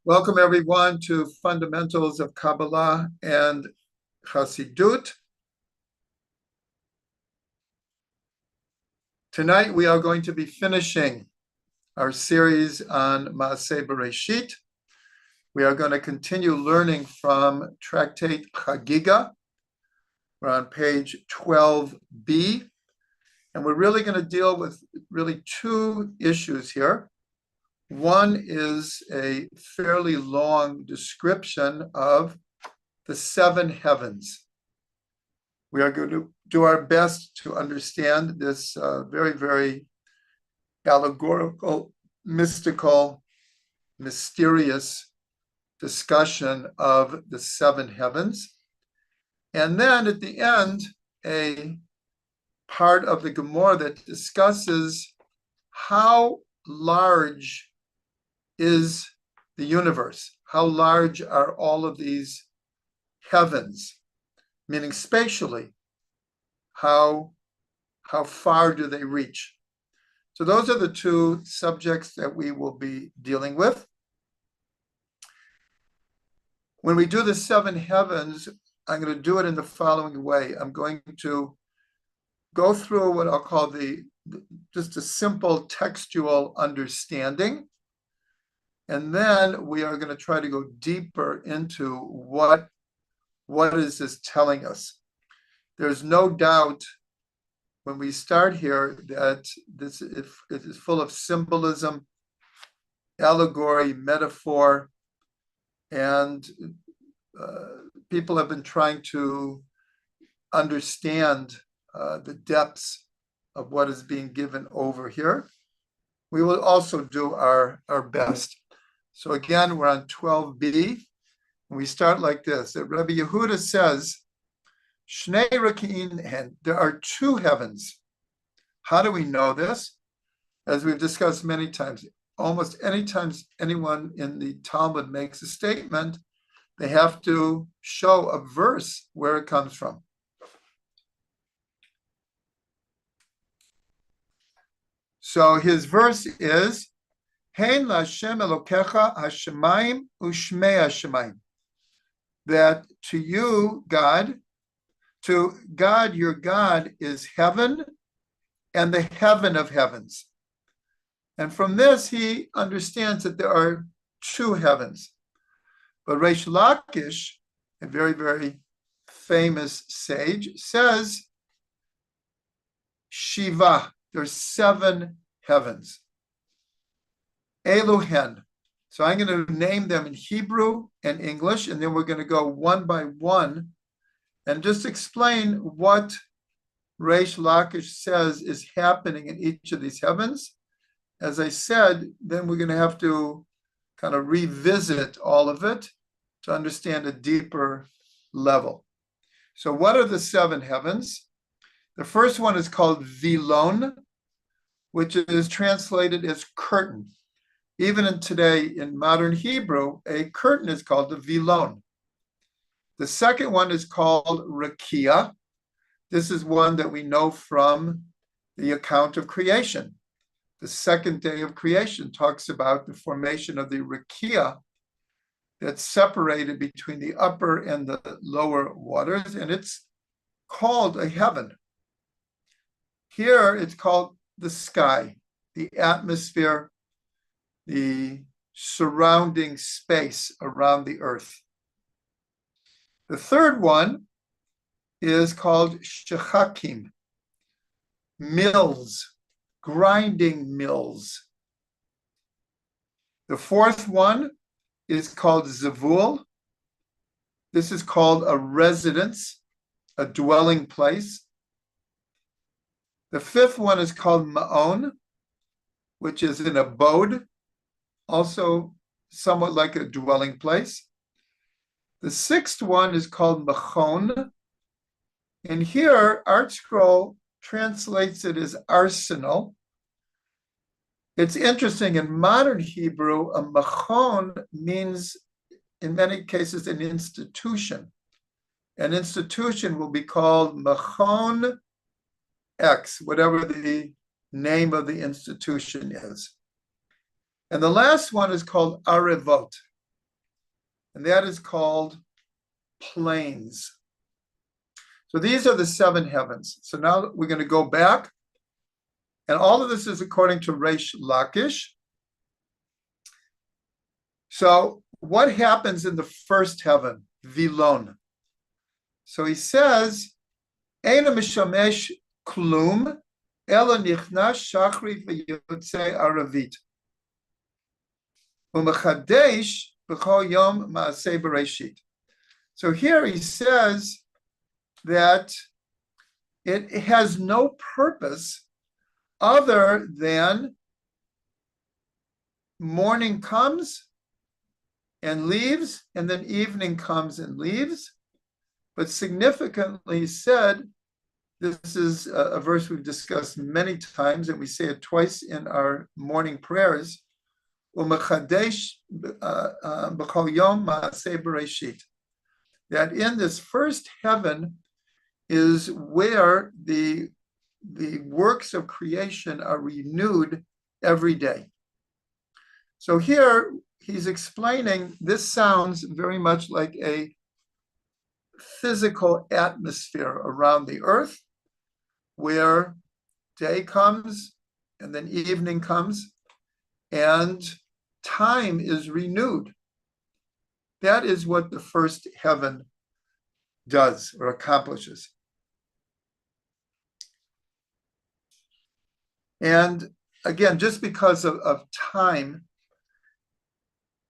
Welcome everyone to Fundamentals of Kabbalah and Chassidut. Tonight we are going to be finishing our series on Maaseh Bereishit. We are going to continue learning from Tractate Chagiga. We're on page 12b, and we're really going to deal with two issues here. One is a fairly long description of the seven heavens. We are going to do our best to understand this very, very allegorical, mystical, mysterious discussion of the seven heavens. And then at the end, a part of the Gemara that discusses how large is the universe? How large are all of these heavens? Meaning spatially, how far do they reach? So those are the two subjects that we will be dealing with. When we do the seven heavens, I'm going to do it in the following way. I'm going to go through what I'll call just a simple textual understanding. And then we are going to try to go deeper into what is this telling us. There's no doubt when we start here that it is full of symbolism, allegory, metaphor, and people have been trying to understand the depths of what is being given over here. We will also do our best. So again, we're on 12b, and we start like this. That Rabbi Yehuda says, Shnei Raki'in hen, there are two heavens. How do we know this? As we've discussed many times, almost any time anyone in the Talmud makes a statement, they have to show a verse where it comes from. So his verse is, Hein laHashem Elokecha hashemayim u'shmei hashemayim. That to you, God, your God is heaven and the heaven of heavens. And from this, he understands that there are two heavens. But Reish Lakish, a very, very famous sage, says, Shiva, there's seven heavens. Eluhen. So I'm going to name them in Hebrew and English, and then we're going to go one by one and just explain what Reish Lakish says is happening in each of these heavens. As I said, then we're going to have to kind of revisit all of it to understand a deeper level. So what are the seven heavens? The first one is called Vilon, which is translated as curtain. Even today, in modern Hebrew, a curtain is called the Vilon. The second one is called Rakia. This is one that we know from the account of creation. The second day of creation talks about the formation of the Rakia that's separated between the upper and the lower waters, and it's called a heaven. Here, it's called the sky, the atmosphere, the surrounding space around the earth. The third one is called shechakim, mills, grinding mills. The fourth one is called zevul. This is called a residence, a dwelling place. The fifth one is called ma'on, which is an abode, also somewhat like a dwelling place. The sixth one is called machon, and here Art Scroll translates it as arsenal. It's interesting, in modern Hebrew, a machon means, in many cases, an institution. An institution will be called Machon X, whatever the name of the institution is. And the last one is called arevot. and that is called planes. So these are the seven heavens. So now we're going to go back, and all of this is according to Reish Lakish. So what happens in the first heaven, Vilon? So he says, Eina mishamesh klum, ela nichnas shachri v'yotze aravit. U'mechadesh b'chol yom ma'aseh Bereishit. So here he says that it has no purpose other than morning comes and leaves, and then evening comes and leaves. But significantly said, this is a verse we've discussed many times, and we say it twice in our morning prayers, U'mechadesh b'chol yom ma'aseh Bereishit. That in this first heaven is where the works of creation are renewed every day. So here he's explaining, this sounds very much like a physical atmosphere around the earth, where day comes and then evening comes and time is renewed. That is what the first heaven does or accomplishes. And again, just because of time,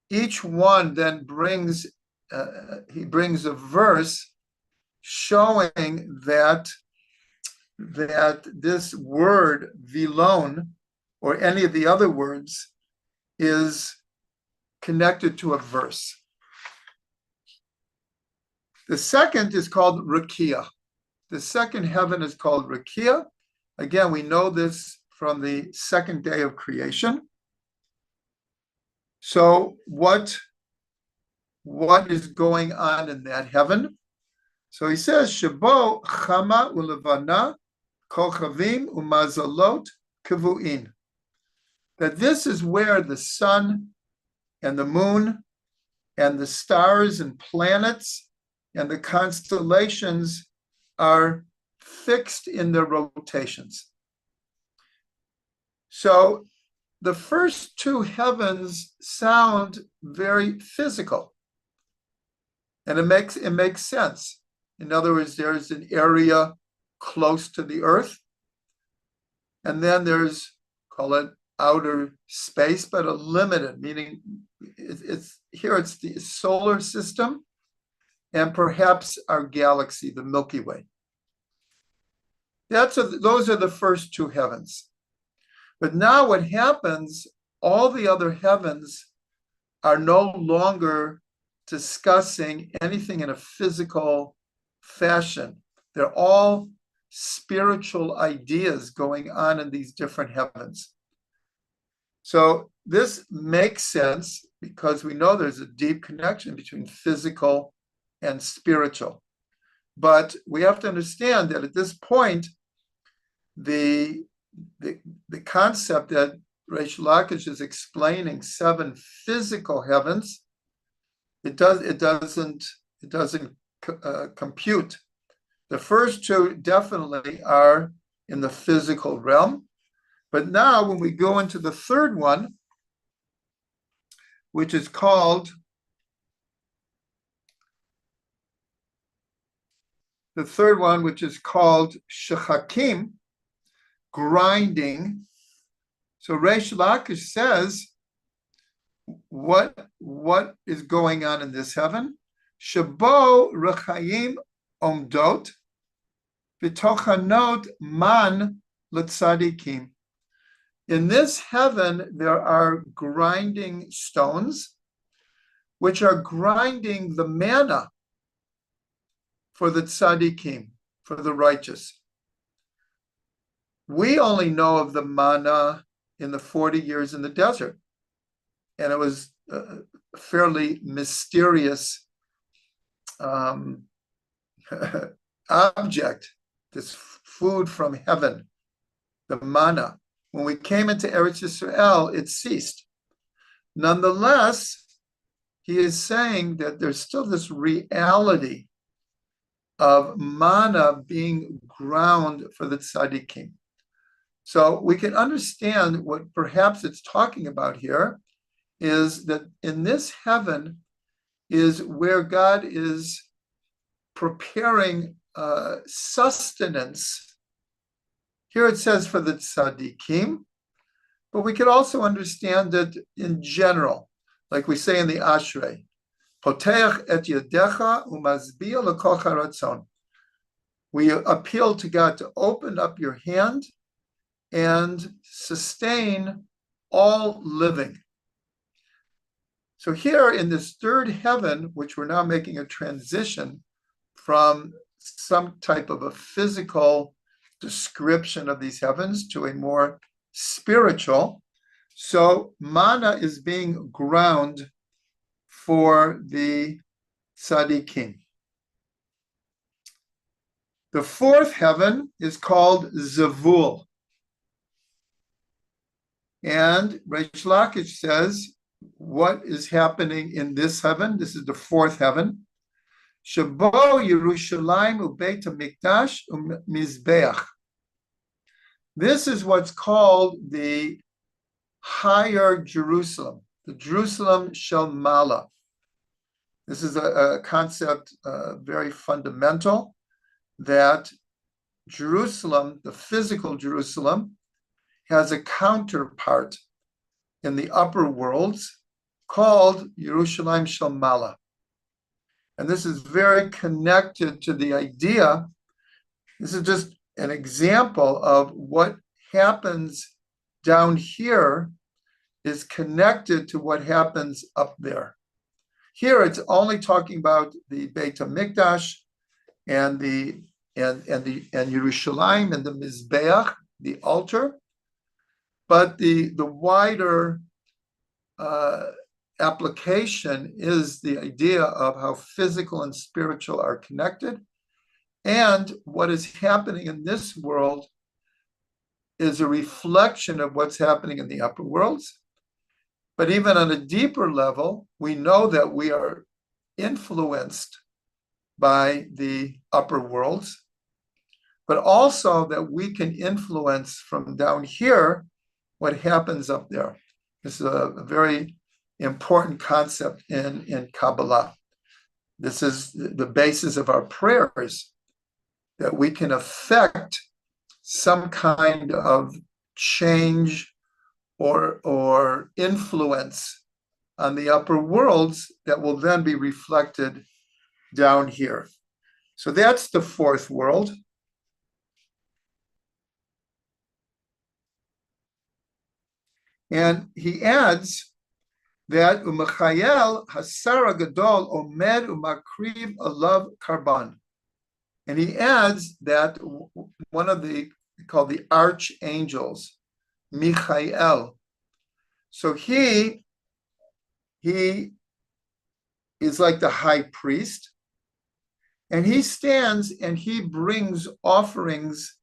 each one then brings a verse showing that this word vilon, or any of the other words, is connected to a verse. The second is called Rakia. The second heaven is called Rakia. Again, we know this from the second day of creation. So what is going on in that heaven? So he says, Shabo chama ulevana kochavim umazalot kavuin. That this is where the sun and the moon and the stars and planets and the constellations are fixed in their rotations. So the first two heavens sound very physical, and it makes sense. In other words, there's an area close to the earth, and then there's, call it outer space, but a limited, meaning it's the solar system and perhaps our galaxy, the Milky Way. Those are the first two heavens. But now what happens, all the other heavens are no longer discussing anything in a physical fashion. They're all spiritual ideas going on in these different heavens. So this makes sense because we know there's a deep connection between physical and spiritual. But we have to understand that at this point, the concept that Reish Lakish is explaining, seven physical heavens, it doesn't compute. The first two definitely are in the physical realm, but now when we go into the third one, which is called shechakim, grinding. So Reish Lakish says, what is going on in this heaven? Shabo rechayim omdot v'tochanot man l'tzadikim. In this heaven, there are grinding stones, which are grinding the manna for the tzadikim, for the righteous. We only know of the manna in the 40 years in the desert, and it was a fairly mysterious object, this food from heaven, the manna. When we came into Eretz Yisrael, it ceased. Nonetheless, he is saying that there's still this reality of manna being ground for the tzaddikim. So we can understand what perhaps it's talking about here is that in this heaven is where God is preparing sustenance. Here it says for the tzaddikim, but we could also understand it in general, like we say in the Ashrei, Poteach et yadecha umazbiya l'kol charatzon. We appeal to God to open up your hand and sustain all living. So here in this third heaven, which we're now making a transition from some type of a physical description of these heavens to a more spiritual. So manna is being ground for the tzaddikim. The fourth heaven is called Zavul. And Reish Lakish says, what is happening in this heaven? This is the fourth heaven. Shabo Yerushalayim uBeit HaMikdash uMizbeach. This is what's called the higher Jerusalem, the Jerusalem Shel Mala. This is a concept very fundamental, that Jerusalem, the physical Jerusalem, has a counterpart in the upper worlds called Yerushalayim Shel Mala. And this is very connected to the idea. This is just an example of what happens down here is connected to what happens up there. Here it's only talking about the Beit HaMikdash and Yerushalayim and the Mizbeach, the altar, but the wider application is the idea of how physical and spiritual are connected. And what is happening in this world is a reflection of what's happening in the upper worlds. But even on a deeper level, we know that we are influenced by the upper worlds, but also that we can influence from down here what happens up there. This is a very important concept in Kabbalah. This is the basis of our prayers, that we can affect some kind of change or influence on the upper worlds that will then be reflected down here. So that's the fourth world. And he adds that Umachayel Hasara Gadol Omed Umakriv Alav Karban. And he adds that one of the called the archangels, Michael. So he is like the high priest, and he stands and he brings offerings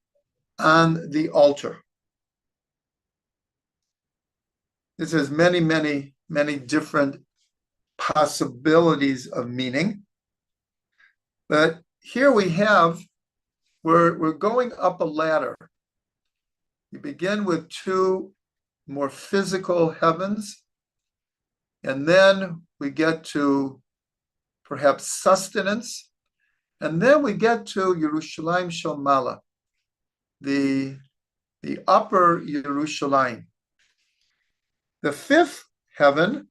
on the altar. This has many, many, many different possibilities of meaning. But here we have, we're going up a ladder. You begin with two more physical heavens, and then we get to perhaps sustenance, and then we get to Yerushalayim Shel Mala, the upper Yerushalayim. The fifth heaven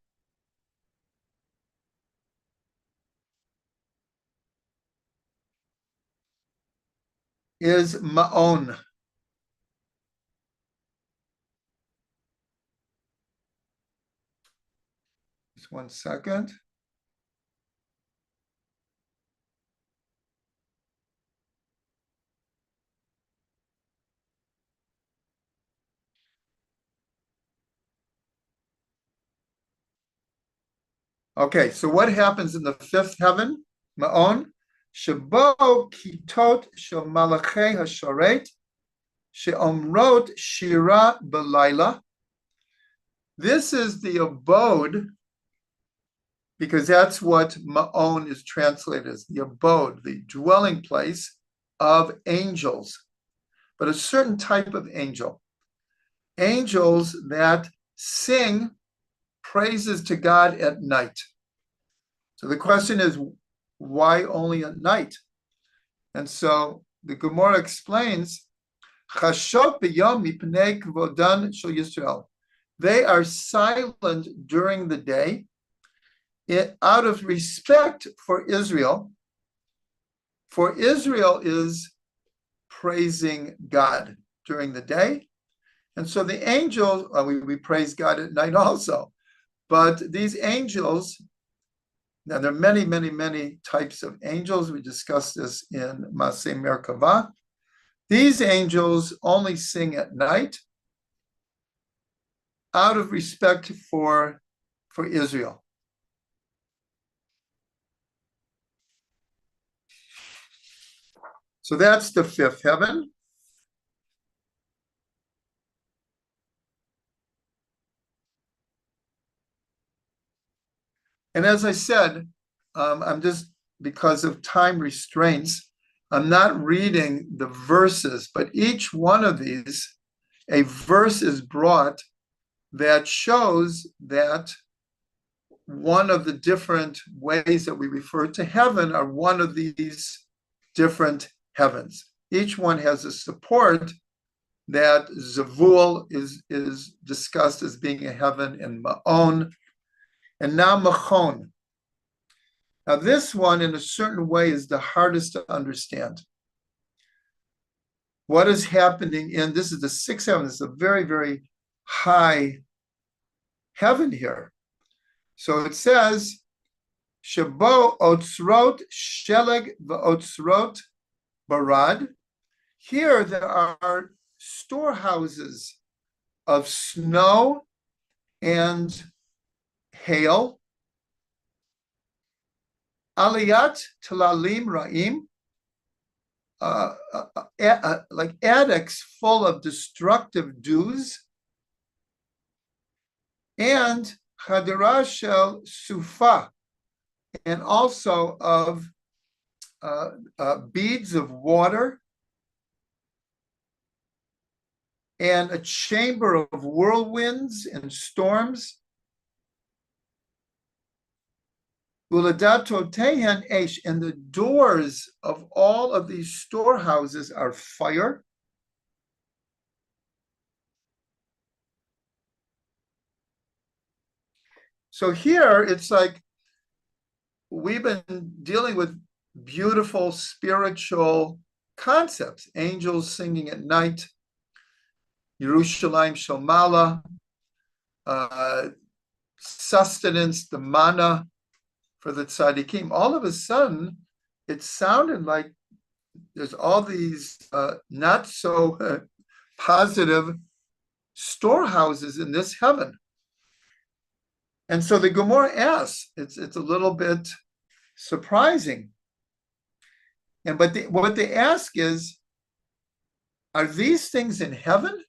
is Ma'on. Just 1 second. Okay, so what happens in the fifth heaven, Ma'on? Shabo kitot shel malachei hasharet she'omrot shira belayla. This is the abode because that's what ma'on is translated as, the abode, the dwelling place of angels, but a certain type of angel. Angels that sing praises to God at night. So the question is, why only at night? And so the Gemara explains, Chashot b'yom mipnei kvodan shel Yisrael. They are silent during the day out of respect for Israel. For Israel is praising God during the day. And so the angels, we praise God at night also. But these angels, now there are many, many, many types of angels. We discussed this in Maseh Merkavah. These angels only sing at night out of respect for Israel. So that's the fifth heaven. And as I said, I'm just, because of time restraints, I'm not reading the verses, but each one of these, a verse is brought that shows that one of the different ways that we refer to heaven are one of these different heavens. Each one has a support that Zavul is discussed as being a heaven in Ma'on, and now Machon. Now this one, in a certain way, is the hardest to understand. What is happening this is the sixth heaven. It's a very, very high heaven here. So it says, Shabo otzrot sheleg v'otzrot barad. Here there are storehouses of snow and hail. Aliyat talalim ra'im, like attics full of destructive dews, and chadira shel sufa, and also of beads of water, and a chamber of whirlwinds and storms. And the doors of all of these storehouses are fire. So here it's like we've been dealing with beautiful spiritual concepts, angels singing at night, Yerushalayim Shomala, sustenance, the manna for the tzaddikim. All of a sudden, it sounded like there's all these not so positive storehouses in this heaven. And so the Gemara asks, it's a little bit surprising. But what they ask is, are these things in heaven?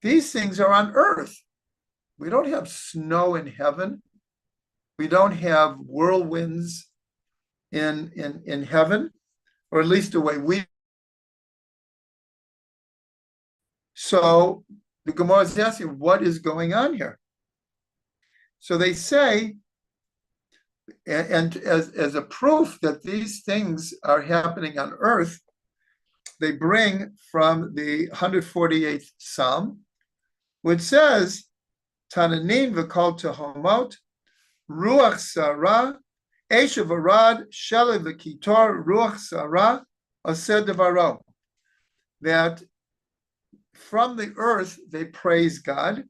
These things are on earth. We don't have snow in heaven. We don't have whirlwinds in heaven, or at least the way we. So the Gemara is asking, what is going on here? So they say, and as a proof that these things are happening on earth, they bring from the 148th Psalm, which says, Tananim v'kol tehomot, Ruach Sarah, Eshav Arad, Shelev v'kitor, Ruach Sarah, Aseh Devaro. That from the earth they praise God,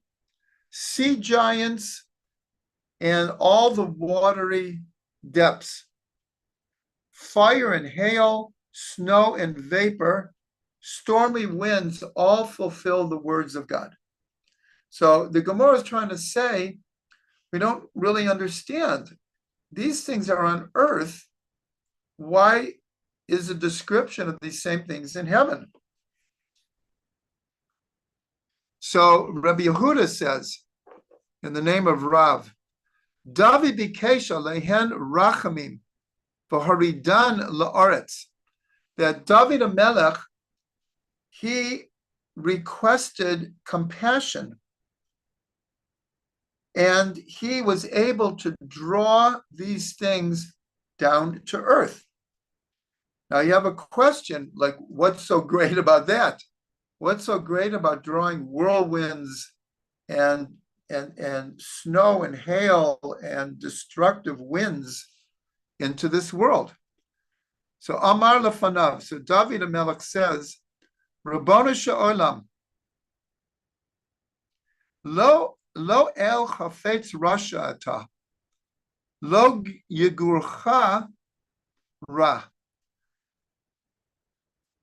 sea giants and all the watery depths, fire and hail, snow and vapor, stormy winds, all fulfill the words of God. So the Gemara is trying to say, we don't really understand. These things are on earth. Why is a description of these same things in heaven? So Rabbi Yehuda says, in the name of Rav, David bikesha lehen rachamim v'haridan la'aretz. That David HaMelech, he requested compassion, and he was able to draw these things down to earth. Now you have a question like, what's so great about that? What's so great about drawing whirlwinds and snow and hail and destructive winds into this world? So Amar Lefanav, so David HaMelech says, Rabbanu Sha'olam, Lo el chafetz rasha ata, lo yigurcha ra.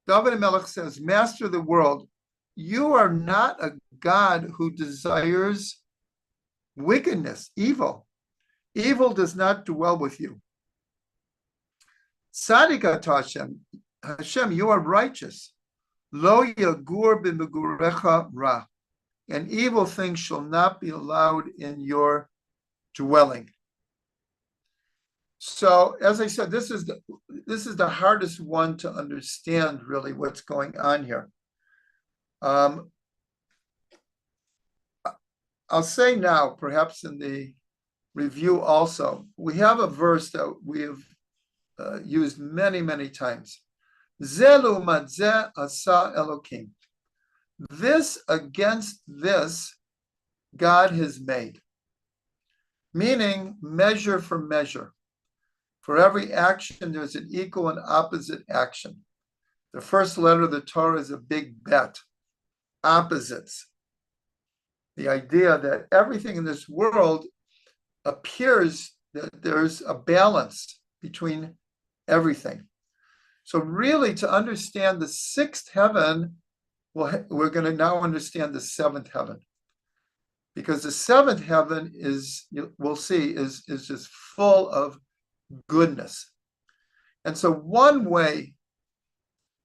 David HaMelech says, Master of the world, you are not a God who desires wickedness, evil. Evil does not dwell with you. Tzadik ata Hashem, Hashem, you are righteous. Lo yagur b'megurecha ra. And evil things shall not be allowed in your dwelling. So, as I said, this is the hardest one to understand, really, what's going on here. I'll say now, perhaps in the review also, we have a verse that we have used many, many times. Zelu madzeh asa Elokim. This against this, God has made. Meaning, measure for measure. For every action, there's an equal and opposite action. The first letter of the Torah is a big bet. Opposites. The idea that everything in this world appears that there's a balance between everything. So really, to understand the sixth heaven, we're going to now understand the seventh heaven. Because the seventh heaven is, we'll see, is just full of goodness. And so one way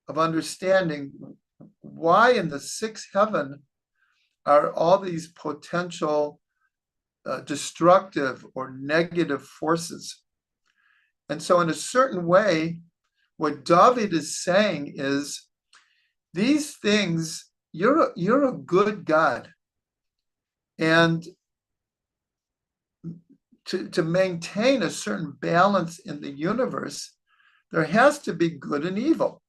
of understanding why in the sixth heaven are all these potential destructive or negative forces. And so in a certain way, what David is saying is, these things, you're a good God. And to maintain a certain balance in the universe, there has to be good and evil.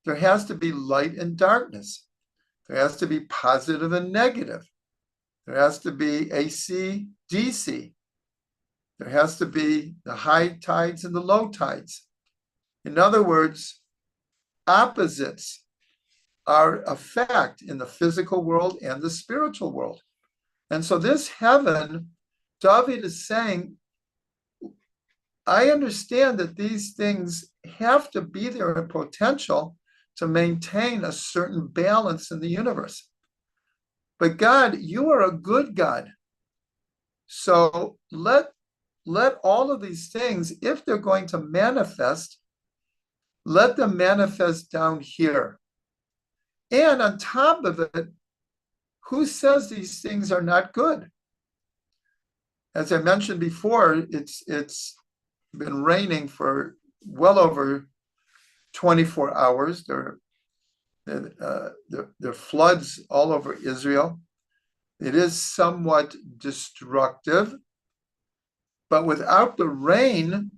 There has to be light and darkness. There has to be positive and negative. There has to be AC, DC. There has to be the high tides and the low tides. In other words, opposites are a fact in the physical world and the spiritual world. And so this heaven, David is saying, I understand that these things have to be there in potential to maintain a certain balance in the universe. But God, you are a good God. So let all of these things, if they're going to manifest, let them manifest down here. And on top of it, who says these things are not good? As I mentioned before, it's been raining for well over 24 hours. There are floods all over Israel. It is somewhat destructive, but without the rain,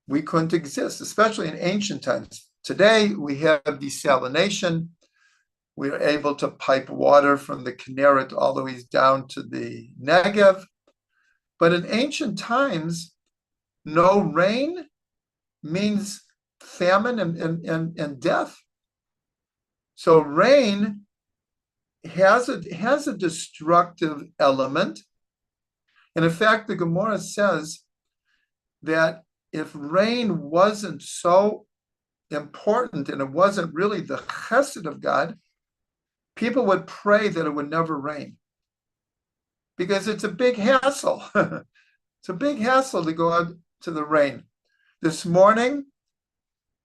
we couldn't exist, especially in ancient times. Today, we have desalination. We are able to pipe water from the Chariot all the way down to the Negev. But in ancient times, no rain means famine and death. So rain has a destructive element. And in fact, the Gemara says that if rain wasn't so important and it wasn't really the chesed of God, people would pray that it would never rain. Because it's a big hassle. It's a big hassle to go out to the rain. This morning,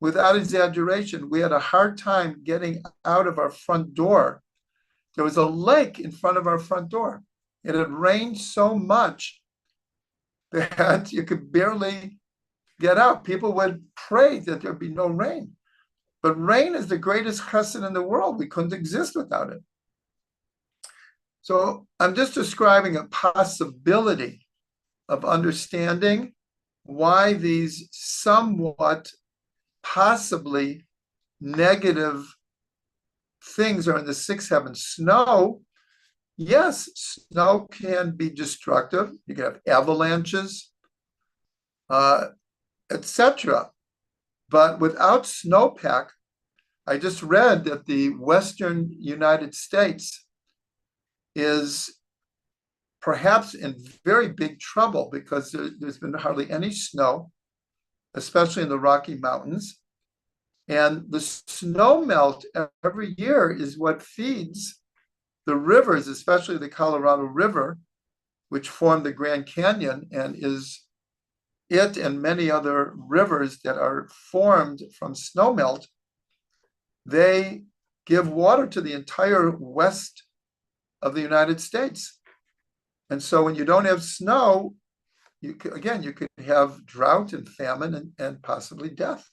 without exaggeration, we had a hard time getting out of our front door. There was a lake in front of our front door. It had rained so much that you could barely get out. People would pray that there'd be no rain. But rain is the greatest chesed in the world. We couldn't exist without it. So I'm just describing a possibility of understanding why these somewhat possibly negative things are in the sixth heaven. Snow, yes, snow can be destructive. You can have avalanches, etc. But without snowpack, I just read that the Western United States is perhaps in very big trouble because there's been hardly any snow, especially in the Rocky Mountains. And the snow melt every year is what feeds the rivers, especially the Colorado River, which form the Grand Canyon and is it and many other rivers that are formed from snowmelt. They give water to the entire west of the United States. And so when you don't have snow, you could have drought and famine and possibly death.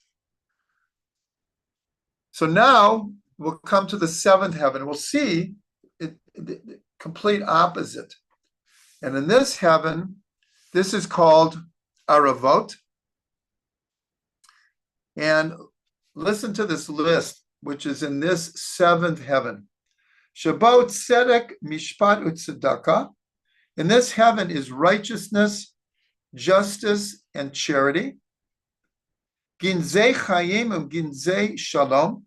So now we'll come to the seventh heaven. We'll see the complete opposite. And in this heaven, this is called Aravot. And listen to this list, which is in this seventh heaven. Shabbat Tzedek Mishpat Utzedakah. In this heaven is righteousness, justice, and charity. Ginzei Chayim Ginzei Shalom.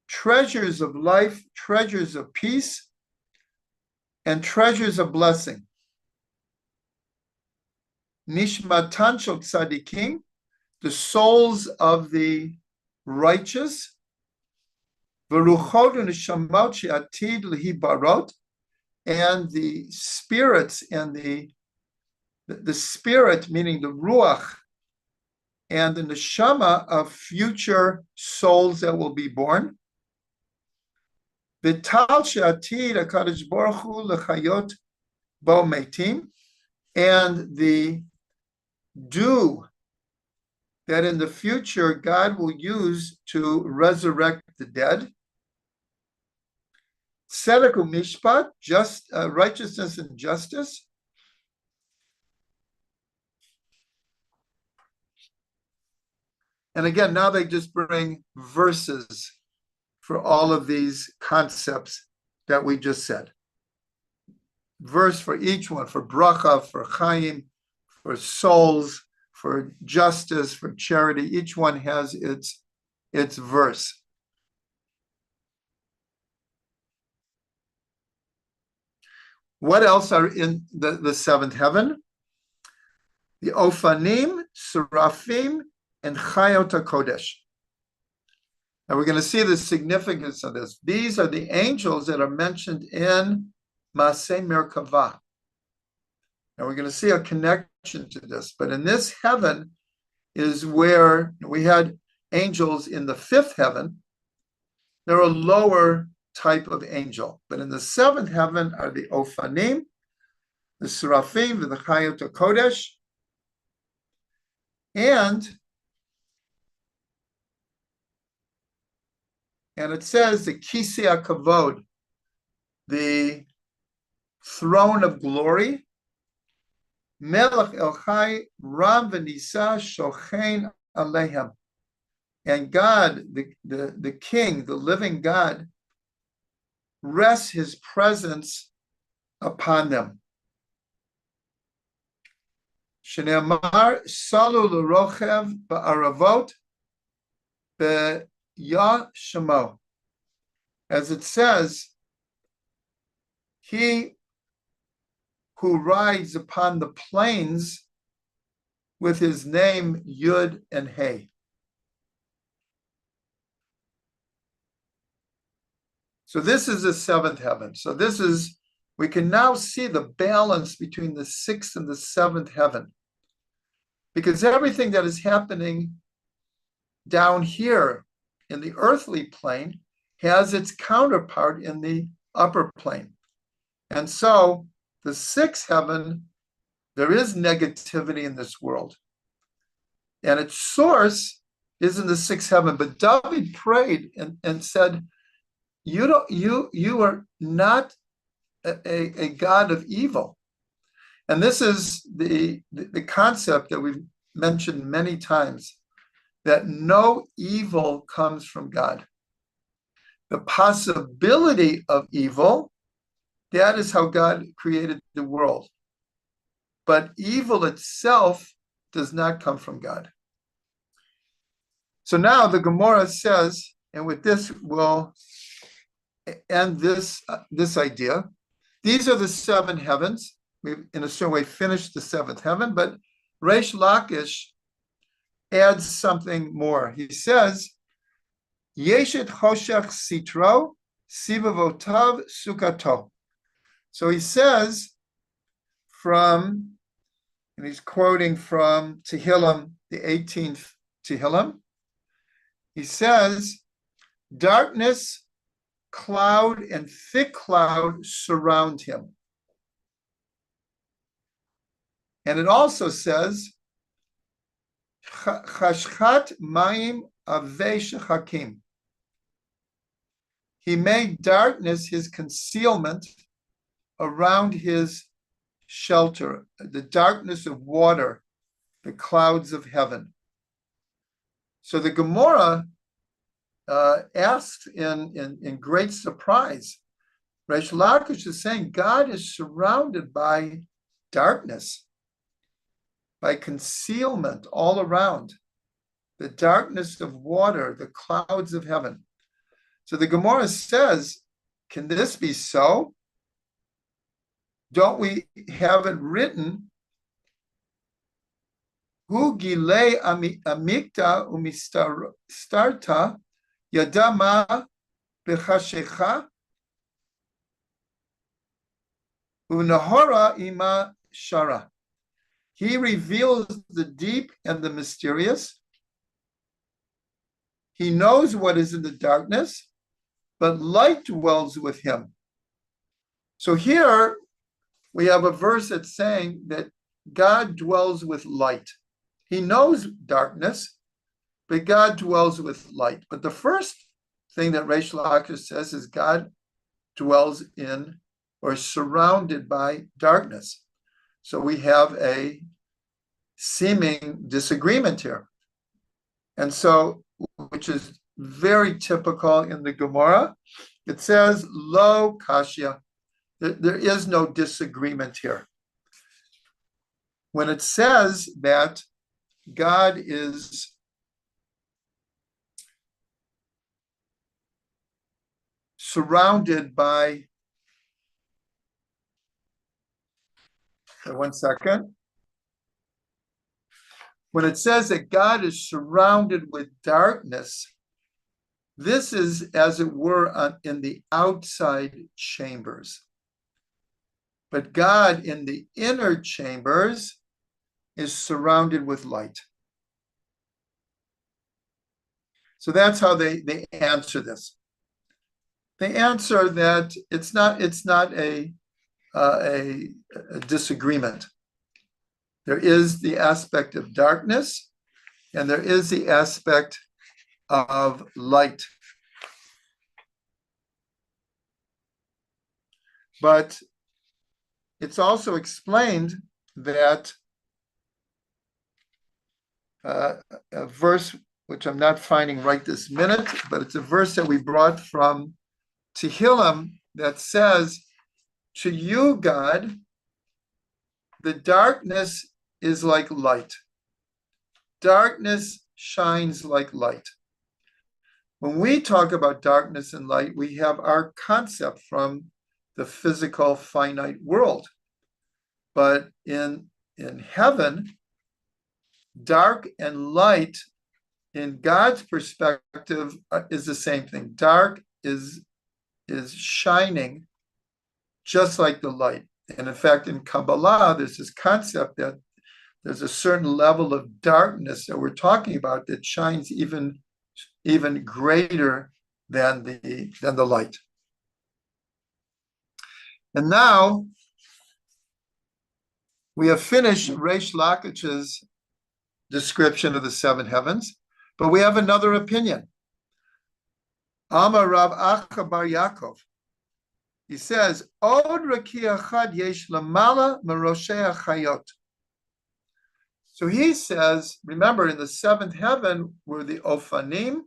Treasures of life, treasures of peace, and treasures of blessing. Nishmatan Shel Tzadikim, the souls of the righteous. V'ruchot u'neshamot she'atid lehibarot, and the spirits and the spirit, meaning the ruach, and the neshama of future souls that will be born. V'tal she'atid HaKadosh Baruch Hu lechayot bo metim, and the dew that in the future God will use to resurrect the dead. Tzedek u'mishpat, righteousness and justice. And again, now they just bring verses for all of these concepts that we just said. Verse for each one, for bracha, for chayim, for souls, for justice, for charity. Each one has its verse. What else are in the seventh heaven? The Ofanim, Seraphim, and Chayot HaKodesh. And we're going to see the significance of this. These are the angels that are mentioned in Maseh Merkavah. And we're going to see a connection to this. But in this heaven is where we had angels in the fifth heaven. They're a lower type of angel. But in the seventh heaven are the Ofanim, the Seraphim, the Chayot HaKodesh, and it says the Kisei HaKavod, the throne of glory, Melech El Chai Ram V'Nisa Shochein Alehem. And God, the King, the living God, rests his presence upon them. Shneamar Salu L'Rochev Ba'aravot Be'Yah Shemo. As it says, he who rides upon the plains with his name Yud and Hey. So this is the seventh heaven. So we can now see the balance between the sixth and the seventh heaven. Because everything that is happening down here in the earthly plane has its counterpart in the upper plane. And so the sixth heaven, There is negativity in this world. And its source is in the sixth heaven. But David prayed and said, you are not a God of evil. And this is the concept that we've mentioned many times, that no evil comes from God. The possibility of evil, that is how God created the world. But evil itself does not come from God. So now the Gemara says, and with this we'll end this idea. These are the seven heavens. We've, in a certain way, finished the seventh heaven, but Reish Lakish adds something more. He says, Yeshet Choshech Sitro, Sivavotav Sukato. So he says from, and he's quoting from Tehillim, the 18th Tehillim. He says, darkness, cloud, and thick cloud surround him. And it also says, Chashchat Mayim Avei Shechakim. He made darkness his concealment around his shelter, the darkness of water, the clouds of heaven. So the Gemara asks in great surprise, Reish Lakish is saying God is surrounded by darkness, by concealment all around, the darkness of water, the clouds of heaven. So the Gemara says, can this be so? Don't we have it written, Hu gilei amikta umistarta yadama bechashecha unahora ima shara. He reveals the deep and the mysterious. He knows what is in the darkness, but light dwells with him. So here we have a verse that's saying that God dwells with light. He knows darkness, but God dwells with light. But the first thing that Reish Lakish says is God dwells in or surrounded by darkness. So we have a seeming disagreement here. And so, which is very typical in the Gemara, it says, Lo Kashya. There is no disagreement here. When it says that God is surrounded by, one second. When it says that God is surrounded with darkness, this is, as it were, in the outside chambers. But God in the inner chambers is surrounded with light. So that's how they answer this. They answer that it's not a disagreement. There is the aspect of darkness, and there is the aspect of light. But it's also explained that a verse, which I'm not finding right this minute, but it's a verse that we brought from Tehillim that says, to you, God, the darkness is like light. Darkness shines like light. When we talk about darkness and light, we have our concept from the physical finite world. But in heaven, dark and light, in God's perspective, is the same thing. Dark is shining just like the light. And in fact, in Kabbalah, there's this concept that there's a certain level of darkness that we're talking about that shines even greater than the light. And now We have finished Reish Lakish's description of the seven heavens, but we have another opinion. Amar Rav Acha bar Yaakov. He says, Od raki achad yesh lamala meroshei chayot. So he says, remember, in the seventh heaven were the Ophanim,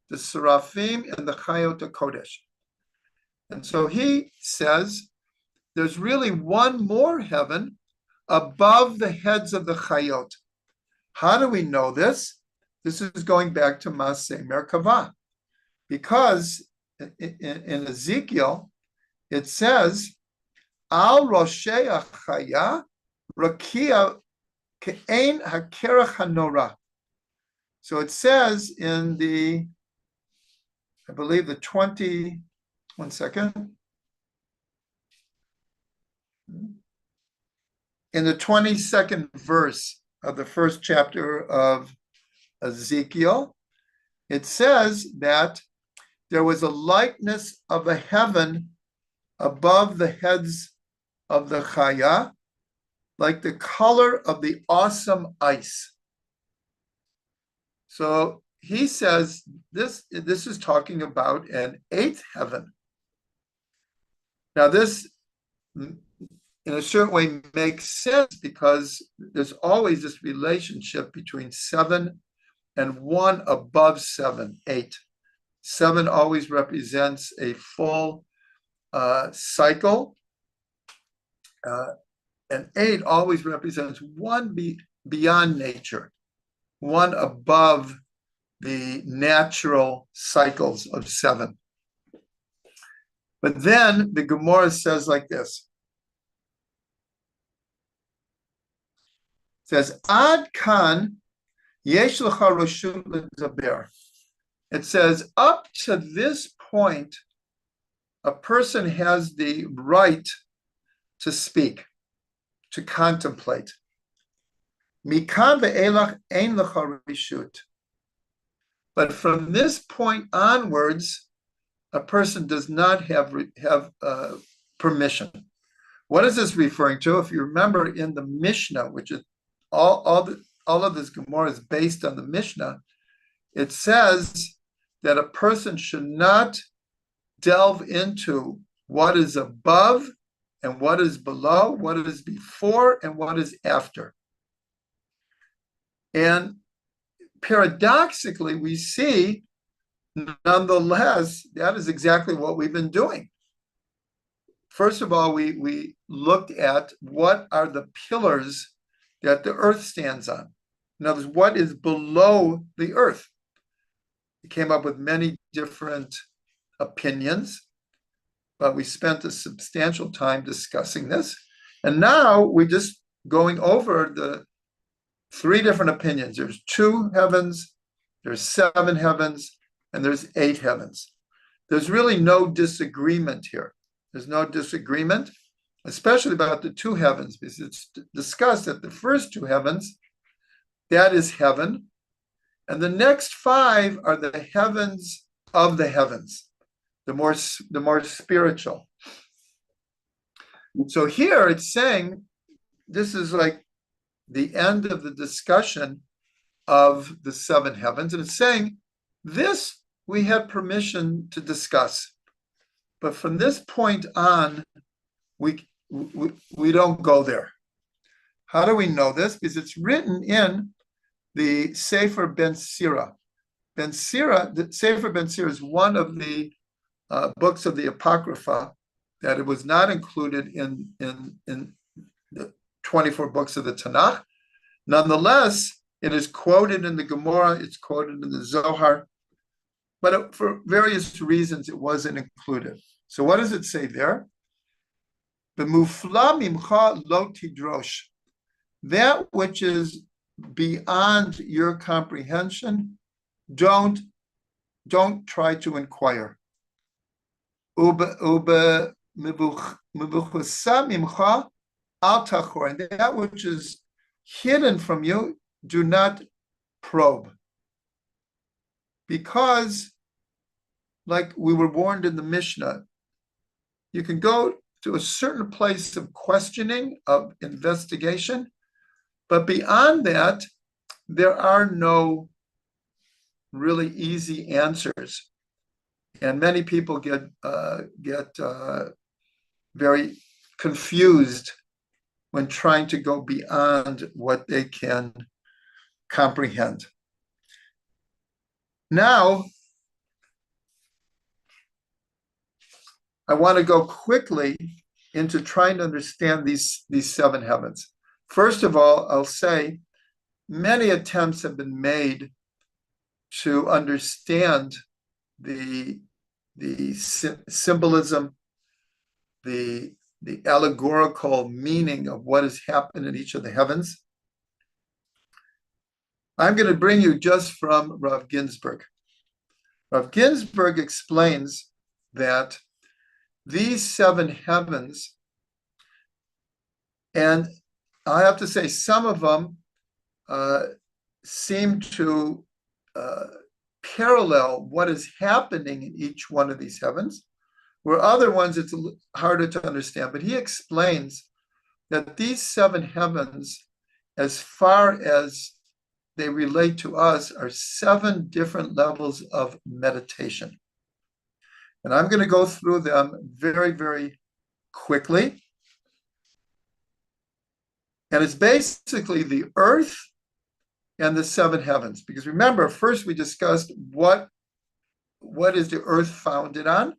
the Seraphim, and the Chayot HaKodesh. And so he says, there's really one more heaven above the heads of the Chayot. How do we know this? This is going back to Maseh Merkavah. Because in Ezekiel, it says, Al Roshei HaChaya Rakia Ke'ein HaKerach HaNorah. So it says in the, I believe the 20, one second. In the 22nd verse of the first chapter of Ezekiel, it says that there was a likeness of a heaven above the heads of the Chaya, like the color of the awesome ice. So he says this is talking about an eighth heaven. Now this, in a certain way, makes sense because there's always this relationship between 7 and 1 above 7, 8. 7 always represents a full cycle, and 8 always represents 1 beyond nature, 1 above the natural cycles of 7. But then the Gemara says like this. It says, Ad kan yesh lecha reshut ledaber. It says, up to this point, a person has the right to speak, to contemplate. Mikan ve'elach ein lecha reshut. But from this point onwards, a person does not have permission. What is this referring to? If you remember in the Mishnah, which is all of this Gemara is based on the Mishnah, it says that a person should not delve into what is above and what is below, what is before and what is after. And paradoxically, we see, nonetheless, that is exactly what we've been doing. First of all, we looked at what are the pillars that the earth stands on. In other words, what is below the earth? We came up with many different opinions, but we spent a substantial time discussing this. And now we're just going over the 3 different opinions. There's 2 heavens, there's 7 heavens, and there's 8 heavens. There's really no disagreement here. There's no disagreement, especially about the 2 heavens, because it's discussed that the first 2 heavens, that is heaven, and the next 5 are the heavens of the heavens, the more spiritual. So here it's saying, this is like the end of the discussion of the 7 heavens, and it's saying, this we had permission to discuss, but from this point on, we don't go there. How do we know this? Because it's written in the Sefer Ben Sira. The Sefer Ben Sira is one of the books of the Apocrypha that it was not included in the 24 books of the Tanakh. Nonetheless, it is quoted in the Gemara, it's quoted in the Zohar, but for various reasons it wasn't included. So what does it say there? B'mufla mimcha lo tidrosh. That which is beyond your comprehension, don't try to inquire. Ube mevuchasa mimcha al tachor. And that which is hidden from you, do not probe. Because, like we were warned in the Mishnah, you can go to a certain place of questioning, of investigation. But beyond that, there are no really easy answers. And many people get very confused when trying to go beyond what they can comprehend. Now, I want to go quickly into trying to understand these seven heavens. First of all, I'll say many attempts have been made to understand the symbolism, the allegorical meaning of what has happened in each of the heavens. I'm going to bring you just from Rav Ginsburg. Rav Ginsburg explains that these seven heavens, and I have to say some of them seem to parallel what is happening in each one of these heavens, where other ones it's harder to understand. But he explains that these seven heavens, as far as they relate to us, are seven different levels of meditation. And I'm going to go through them very, very quickly. And it's basically the earth and the seven heavens. Because remember, first we discussed what is the earth founded on.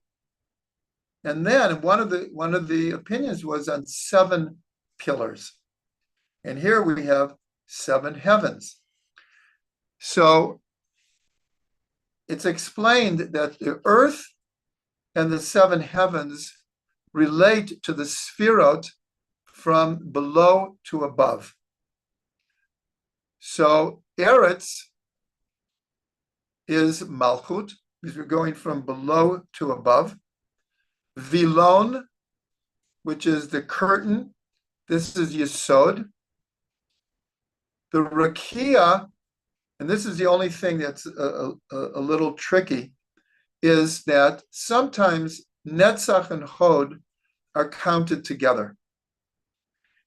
And then one of the opinions was on seven pillars. And here we have seven heavens. So it's explained that the earth and the seven heavens relate to the Sefirot from below to above. So Eretz is Malchut, because we're going from below to above. Vilon, which is the curtain, this is Yesod. The Rakia, and this is the only thing that's a little tricky, is that sometimes Netzach and Hod are counted together.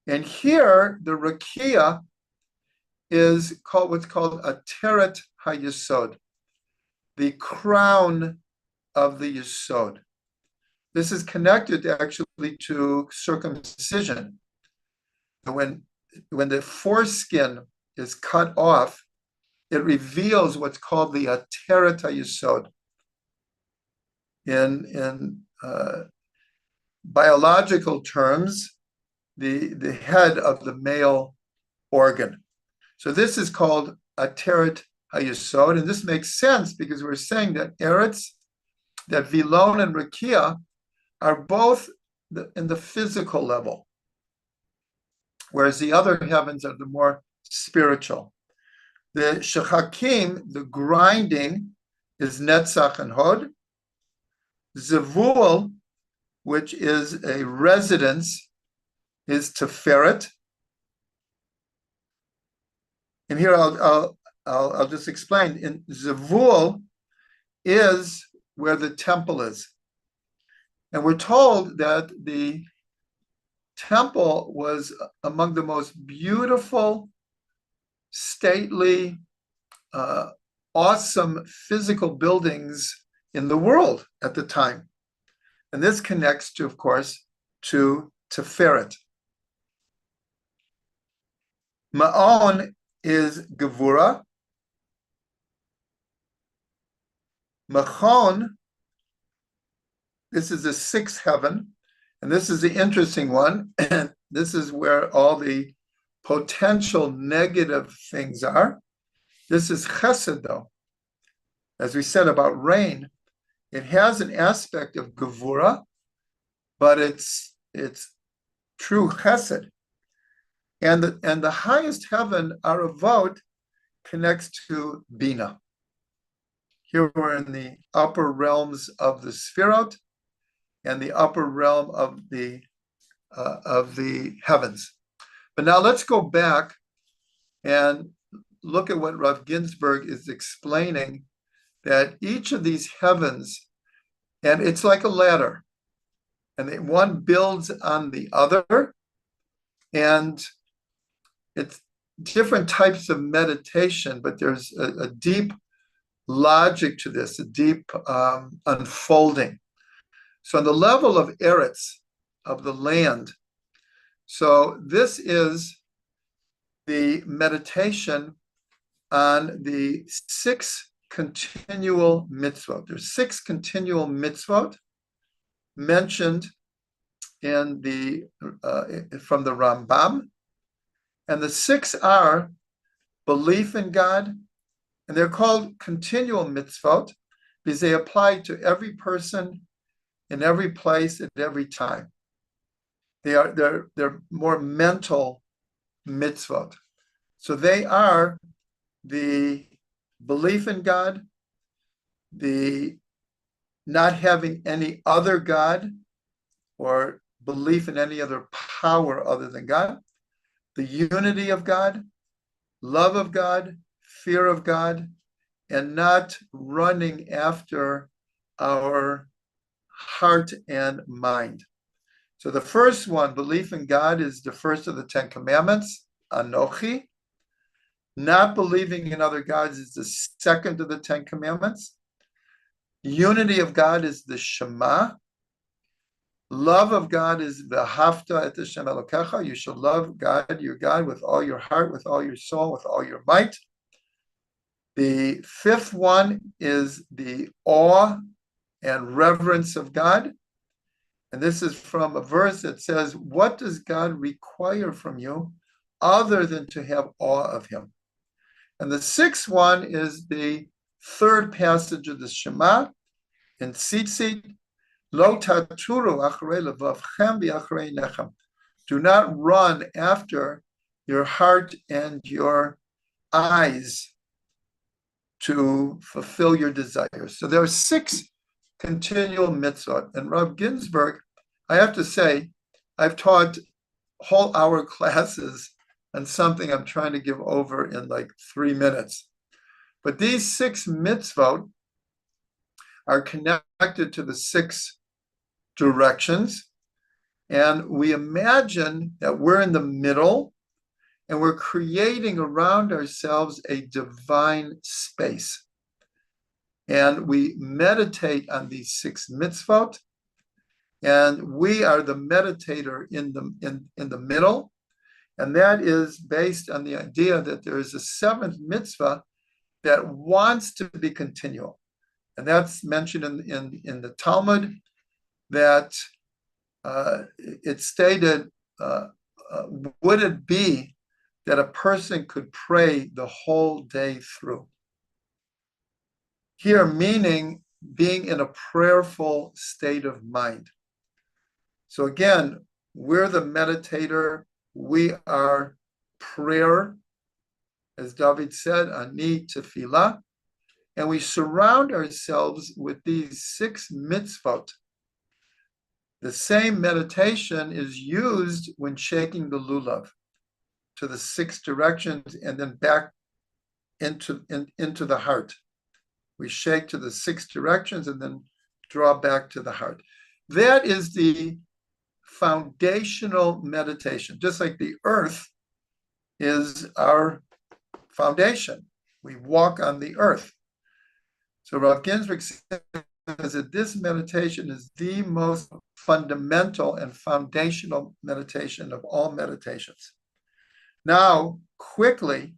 And here, the Rakia is called what's called a Teret HaYesod, the crown of the Yesod. This is connected actually to circumcision. When the foreskin is cut off, it reveals what's called the Ateret HaYesod. In biological terms, the head of the male organ. So this is called Ateret HaYesod, and this makes sense because we're saying that Eretz, that Vilon and Rakia are both in the physical level, whereas the other heavens are the more spiritual. The Shechakim, the grinding, is Netzach and Hod. Zevul, which is a residence, is Tiferet. And here I'll just explain. In Zevul is where the temple is. And we're told that the temple was among the most beautiful, stately, awesome physical buildings in the world at the time. And this connects to, of course, to Tiferet. Ma'on is Gevura. Machon, this is the sixth heaven, and this is the interesting one. And this is where all the potential negative things are. This is Chesed, though. As we said about rain, it has an aspect of Gevura, but it's true Chesed. And the highest heaven, Aravot, connects to Bina. Here we're in the upper realms of the Sefirot and the upper realm of the heavens. But now let's go back and look at what Rav Ginsburg is explaining, that each of these heavens, and it's like a ladder. and one builds on the other, and it's different types of meditation, but there's a deep logic to this, a deep unfolding. So on the level of Eretz, of the land, so this is the meditation on the 6 continual mitzvot. There's 6 continual mitzvot mentioned in from the Rambam, and the 6 are belief in God, and they're called continual mitzvot because they apply to every person in every place at every time. They're more mental mitzvot. So they are the belief in God, the not having any other God or belief in any other power other than God, the unity of God, love of God, fear of God, and not running after our heart and mind. So the first one, belief in God, is the first of the 10 commandments, Anochi. Not believing in other gods is the second of the 10 commandments. Unity of God is the Shema. Love of God is V'ahavta et Hashem Elokecha. You shall love God, your God, with all your heart, with all your soul, with all your might. The 5th one is the awe and reverence of God. And this is from a verse that says, what does God require from you other than to have awe of him? And the 6th one is the 3rd passage of the Shema in Tzitzit, Lo taturu acharei levavchem v'acharei nechem. Do not run after your heart and your eyes to fulfill your desires. So there are 6 continual mitzvot. And Rav Ginsburg, I have to say, I've taught whole hour classes on something I'm trying to give over in like 3 minutes. But these 6 mitzvot are connected to the 6 directions. And we imagine that we're in the middle and we're creating around ourselves a divine space. And we meditate on these 6 mitzvot, and we are the meditator in the middle. And that is based on the idea that there is a 7th mitzvah that wants to be continual. And that's mentioned in the Talmud, that it's stated, would it be that a person could pray the whole day through? Here, meaning being in a prayerful state of mind. So again, we're the meditator. We are prayer, as David said, ani tefillah, and we surround ourselves with these 6 mitzvot. The same meditation is used when shaking the lulav to the 6 directions and then back into the heart. We shake to the 6 directions and then draw back to the heart. That is the foundational meditation. Just like the earth is our foundation. We walk on the earth. So Rav Ginsburg says that this meditation is the most fundamental and foundational meditation of all meditations. Now, quickly,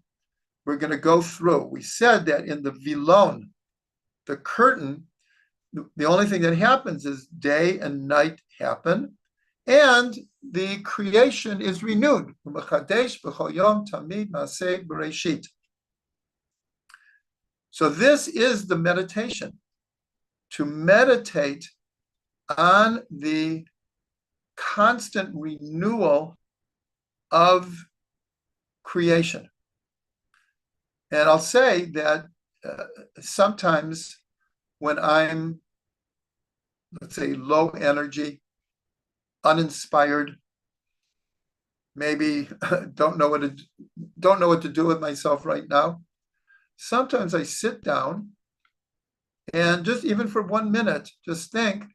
we're going to go through. We said that in the vilon, the curtain, the only thing that happens is day and night happen, and the creation is renewed. So this is the meditation, to meditate on the constant renewal of creation. And I'll say that sometimes when I'm, let's say, low energy, uninspired, maybe don't know what to do with myself right now, sometimes I sit down and just even for 1 minute, just think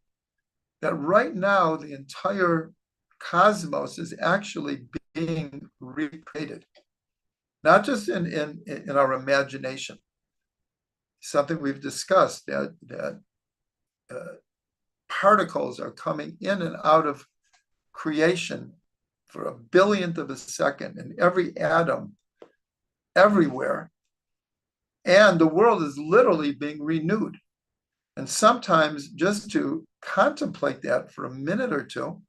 that right now the entire cosmos is actually being recreated, not just in our imagination. Something we've discussed, that particles are coming in and out of creation for a billionth of a second in every atom, everywhere. And the world is literally being renewed. And sometimes just to contemplate that for a minute or two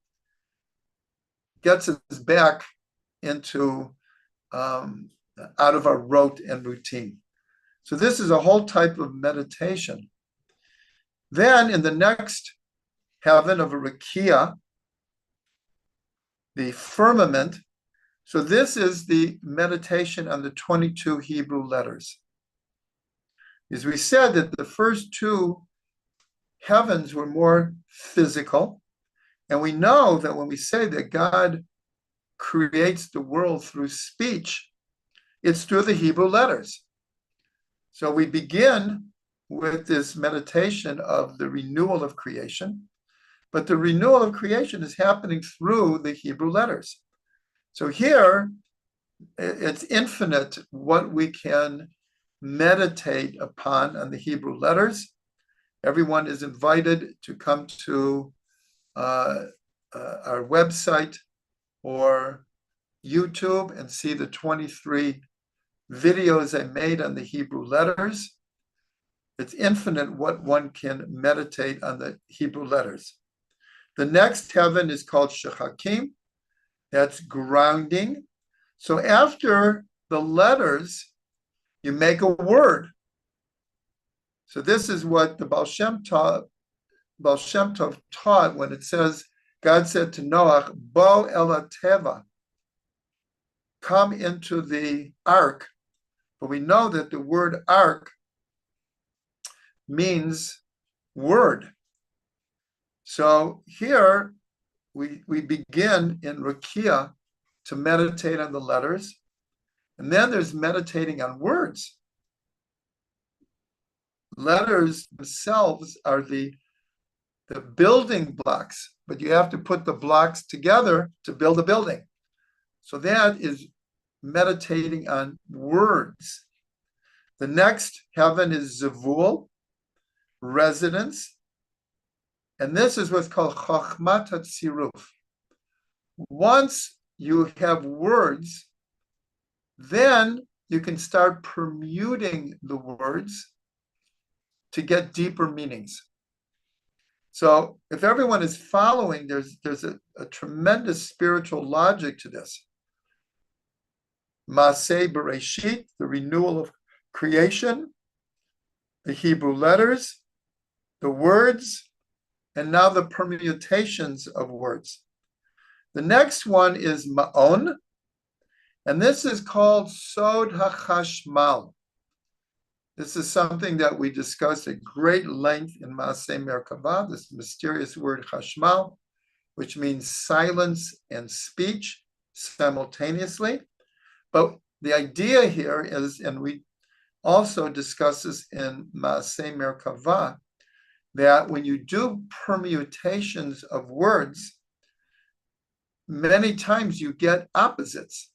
gets us back into out of our rote and routine. So this is a whole type of meditation. Then in the next heaven of a Rakia, the firmament. So this is the meditation on the 22 Hebrew letters. As we said that the first two heavens were more physical, and we know that when we say that God creates the world through speech, it's through the Hebrew letters. So we begin with this meditation of the renewal of creation, but the renewal of creation is happening through the Hebrew letters. So here, it's infinite what we can meditate upon on the Hebrew letters. Everyone is invited to come to our website or YouTube and see the 23 videos I made on the Hebrew letters. It's infinite what one can meditate on the Hebrew letters. The next heaven is called Shechakim. That's grounding. So after the letters, you make a word. So this is what the Baal Shem Tov taught when it says, God said to Noah, Bo el teva, come into the ark. But we know that the word ark means word. So here we begin in Rakia to meditate on the letters, and then there's meditating on words. Letters themselves are the building blocks, but you have to put the blocks together to build a building. So that is meditating on words. The next heaven is Zevul, residence. And this is what's called Chochmat HaTziruf. Once you have words, then you can start permuting the words to get deeper meanings. So if everyone is following, there's a tremendous spiritual logic to this. Maseh Bereishit, the renewal of creation, the Hebrew letters, the words, and now the permutations of words. The next one is Ma'on, and this is called Sod HaChashmal. This is something that we discussed at great length in Maaseh Merkavah, this mysterious word Chashmal, which means silence and speech simultaneously. But the idea here is, and we also discuss this in Maaseh Merkavah, that when you do permutations of words, many times you get opposites.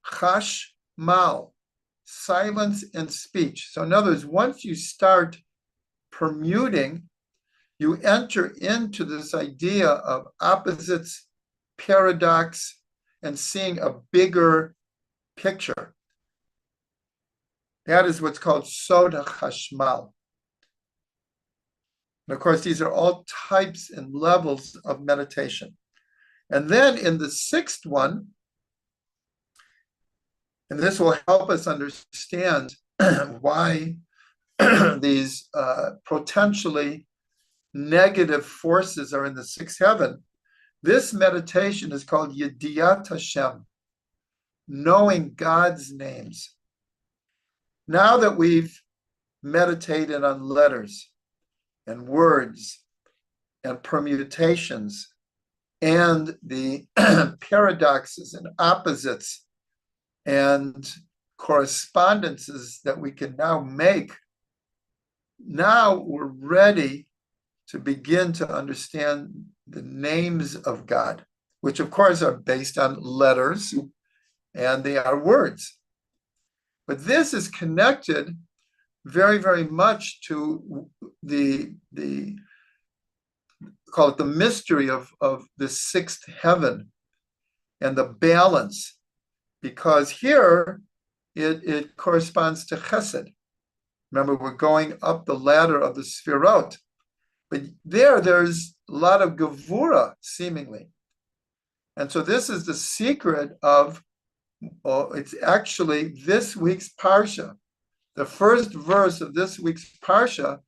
Chashmal, silence and speech. So in other words, once you start permuting, you enter into this idea of opposites, paradox, and seeing a bigger picture. That is what's called Sod HaChashmal. And of course, these are all types and levels of meditation. And then in the sixth one, and this will help us understand why these potentially negative forces are in the sixth heaven. This meditation is called Yediyat Hashem, knowing God's names. Now that we've meditated on letters and words and permutations and the paradoxes and opposites and correspondences that we can now make, now we're ready to begin to understand the names of God, which of course are based on letters and they are words. But this is connected very, very much to the call it the mystery of the sixth heaven and the balance, because here it corresponds to chesed. Remember, we're going up the ladder of the sfirot, but there's a lot of gevura, seemingly. And so this is the secret of, it's actually this week's parsha. The first verse of this week's parsha,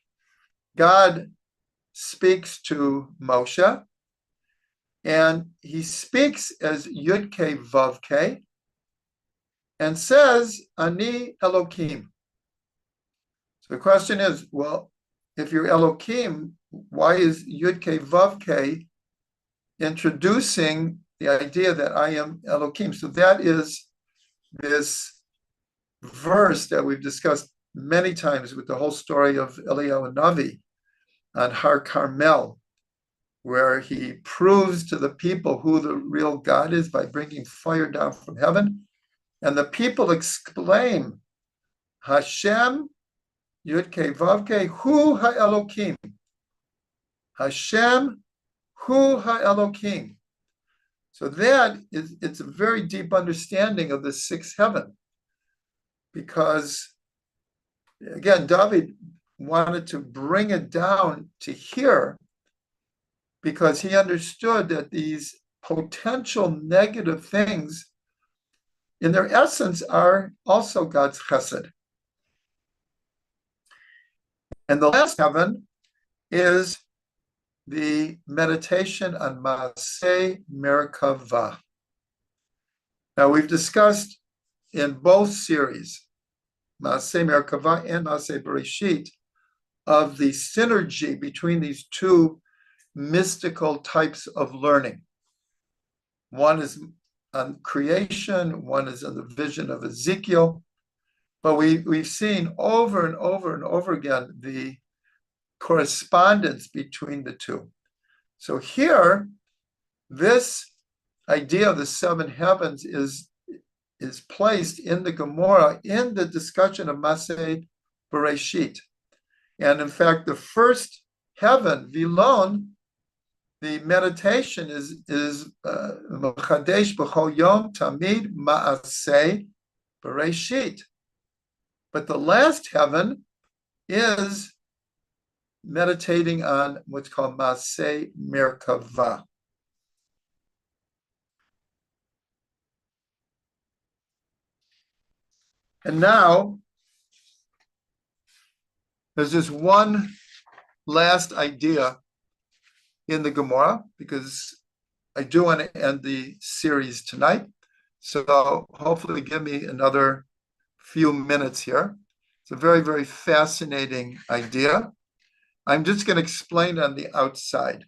God speaks to Moshe, and he speaks as Yud-K Vav-K, and says, Ani Elokim. So the question is, well, if you're Elokim, why is Yud-K Vav-K introducing the idea that I am Elokim? So that is this verse that we've discussed many times with the whole story of Eliyahu Navi on Har Carmel, where he proves to the people who the real God is by bringing fire down from heaven. And the people exclaim, Hashem, Yud-K Vav-K, Hu Ha-Elokim. Hashem, Hu Ha-Elokim. So it's a very deep understanding of the sixth heaven. Because, again, David wanted to bring it down to here because he understood that these potential negative things, in their essence, are also God's chesed. And the last heaven is the meditation on Maaseh Merkavah. Now, we've discussed in both series, Maaseh Merkavah and Maaseh Bereishit, of the synergy between these two mystical types of learning. One is on creation, one is on the vision of Ezekiel, but we've seen over and over and over again the correspondence between the two. So here, this idea of the seven heavens is placed in the Gemara in the discussion of Maaseh Bereishit. And in fact, the first heaven, Vilon, the meditation is Mechadesh B'chol Yom Tamid Maaseh Bereishit. But the last heaven is meditating on what's called Maaseh Merkavah. And now, there's this one last idea in the Gemara, because I do want to end the series tonight. So hopefully give me another few minutes here. It's a very, very fascinating idea. I'm just going to explain on the outside.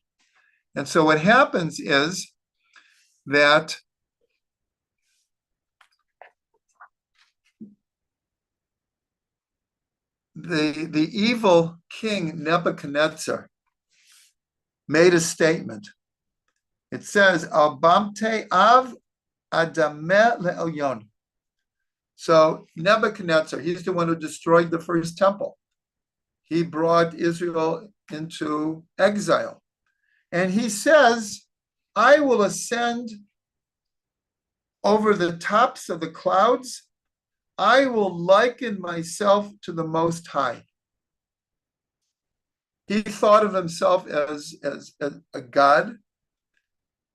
And so what happens is that the evil king Nebuchadnezzar made a statement. It says, Albamte av adameh le'elyon. So Nebuchadnezzar, he's the one who destroyed the first temple. He brought Israel into exile. And he says, I will ascend over the tops of the clouds. I will liken myself to the Most High. He thought of himself as a God,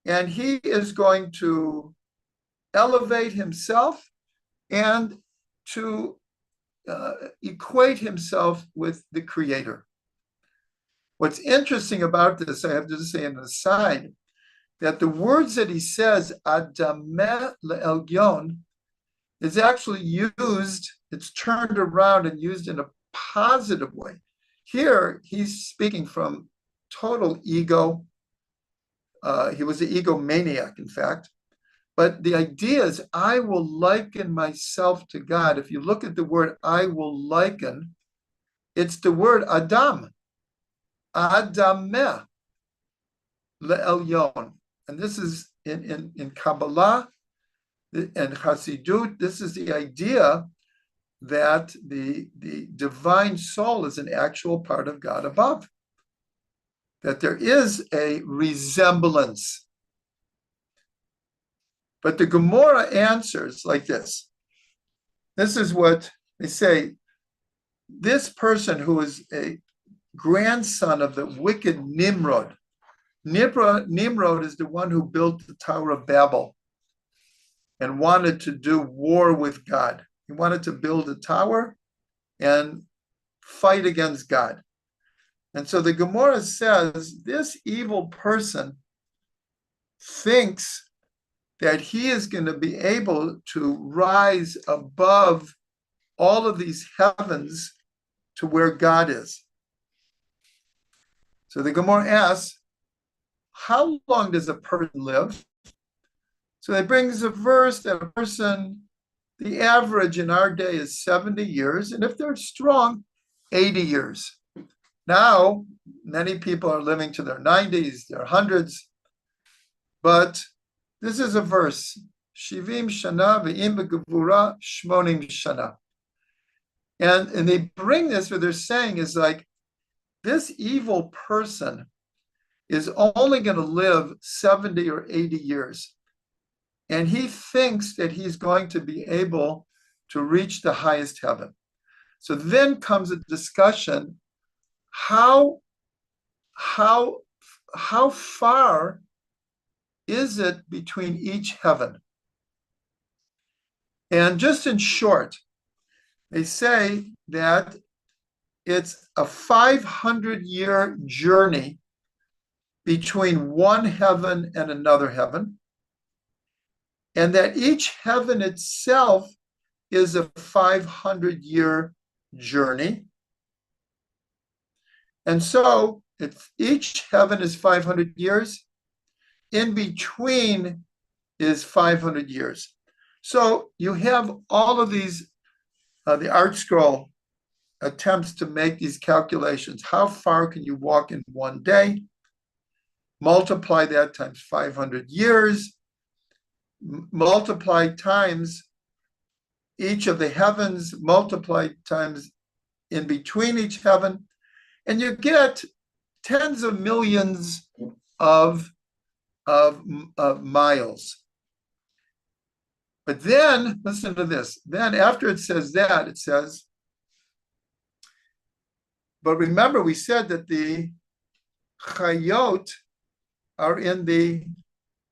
and he is going to elevate himself and to equate himself with the Creator. What's interesting about this, I have to say an aside, that the words that he says, Adameh le'elyon, is actually used, it's turned around and used in a positive way. Here, he's speaking from total ego. He was an egomaniac, in fact. But the idea is, I will liken myself to God. If you look at the word I will liken, it's the word Adam. Adameh le'elyon. And this is in Kabbalah and Hasidut, this is the idea that the divine soul is an actual part of God above, that there is a resemblance. But the Gemara answers like this. This is what they say. This person who is a grandson of the wicked Nimrod. Nimrod is the one who built the Tower of Babel and wanted to do war with God. He wanted to build a tower and fight against God. And so the Gemara says this evil person thinks that he is going to be able to rise above all of these heavens to where God is. So the Gemara asks, how long does a person live? So it brings a verse that a person, the average in our day is 70 years, and if they're strong, 80 years. Now, many people are living to their 90s, their hundreds, but this is a verse, Shivim Shana ve'im begevura shmonim Shana. And they bring this, what they're saying is like, this evil person is only going to live 70 or 80 years. And he thinks that he's going to be able to reach the highest heaven. So then comes a discussion, how far is it between each heaven? And just in short, they say that it's a 500-year journey between one heaven and another heaven, and that each heaven itself is a 500-year journey. And so if each heaven is 500 years, in between is 500 years. So you have all of these, the Art Scroll attempts to make these calculations. How far can you walk in one day? Multiply that times 500 years, multiply times each of the heavens, multiply times in between each heaven, and you get tens of millions of miles. But then, listen to this. Then after it says that, it says, but remember we said that the Chariot are in the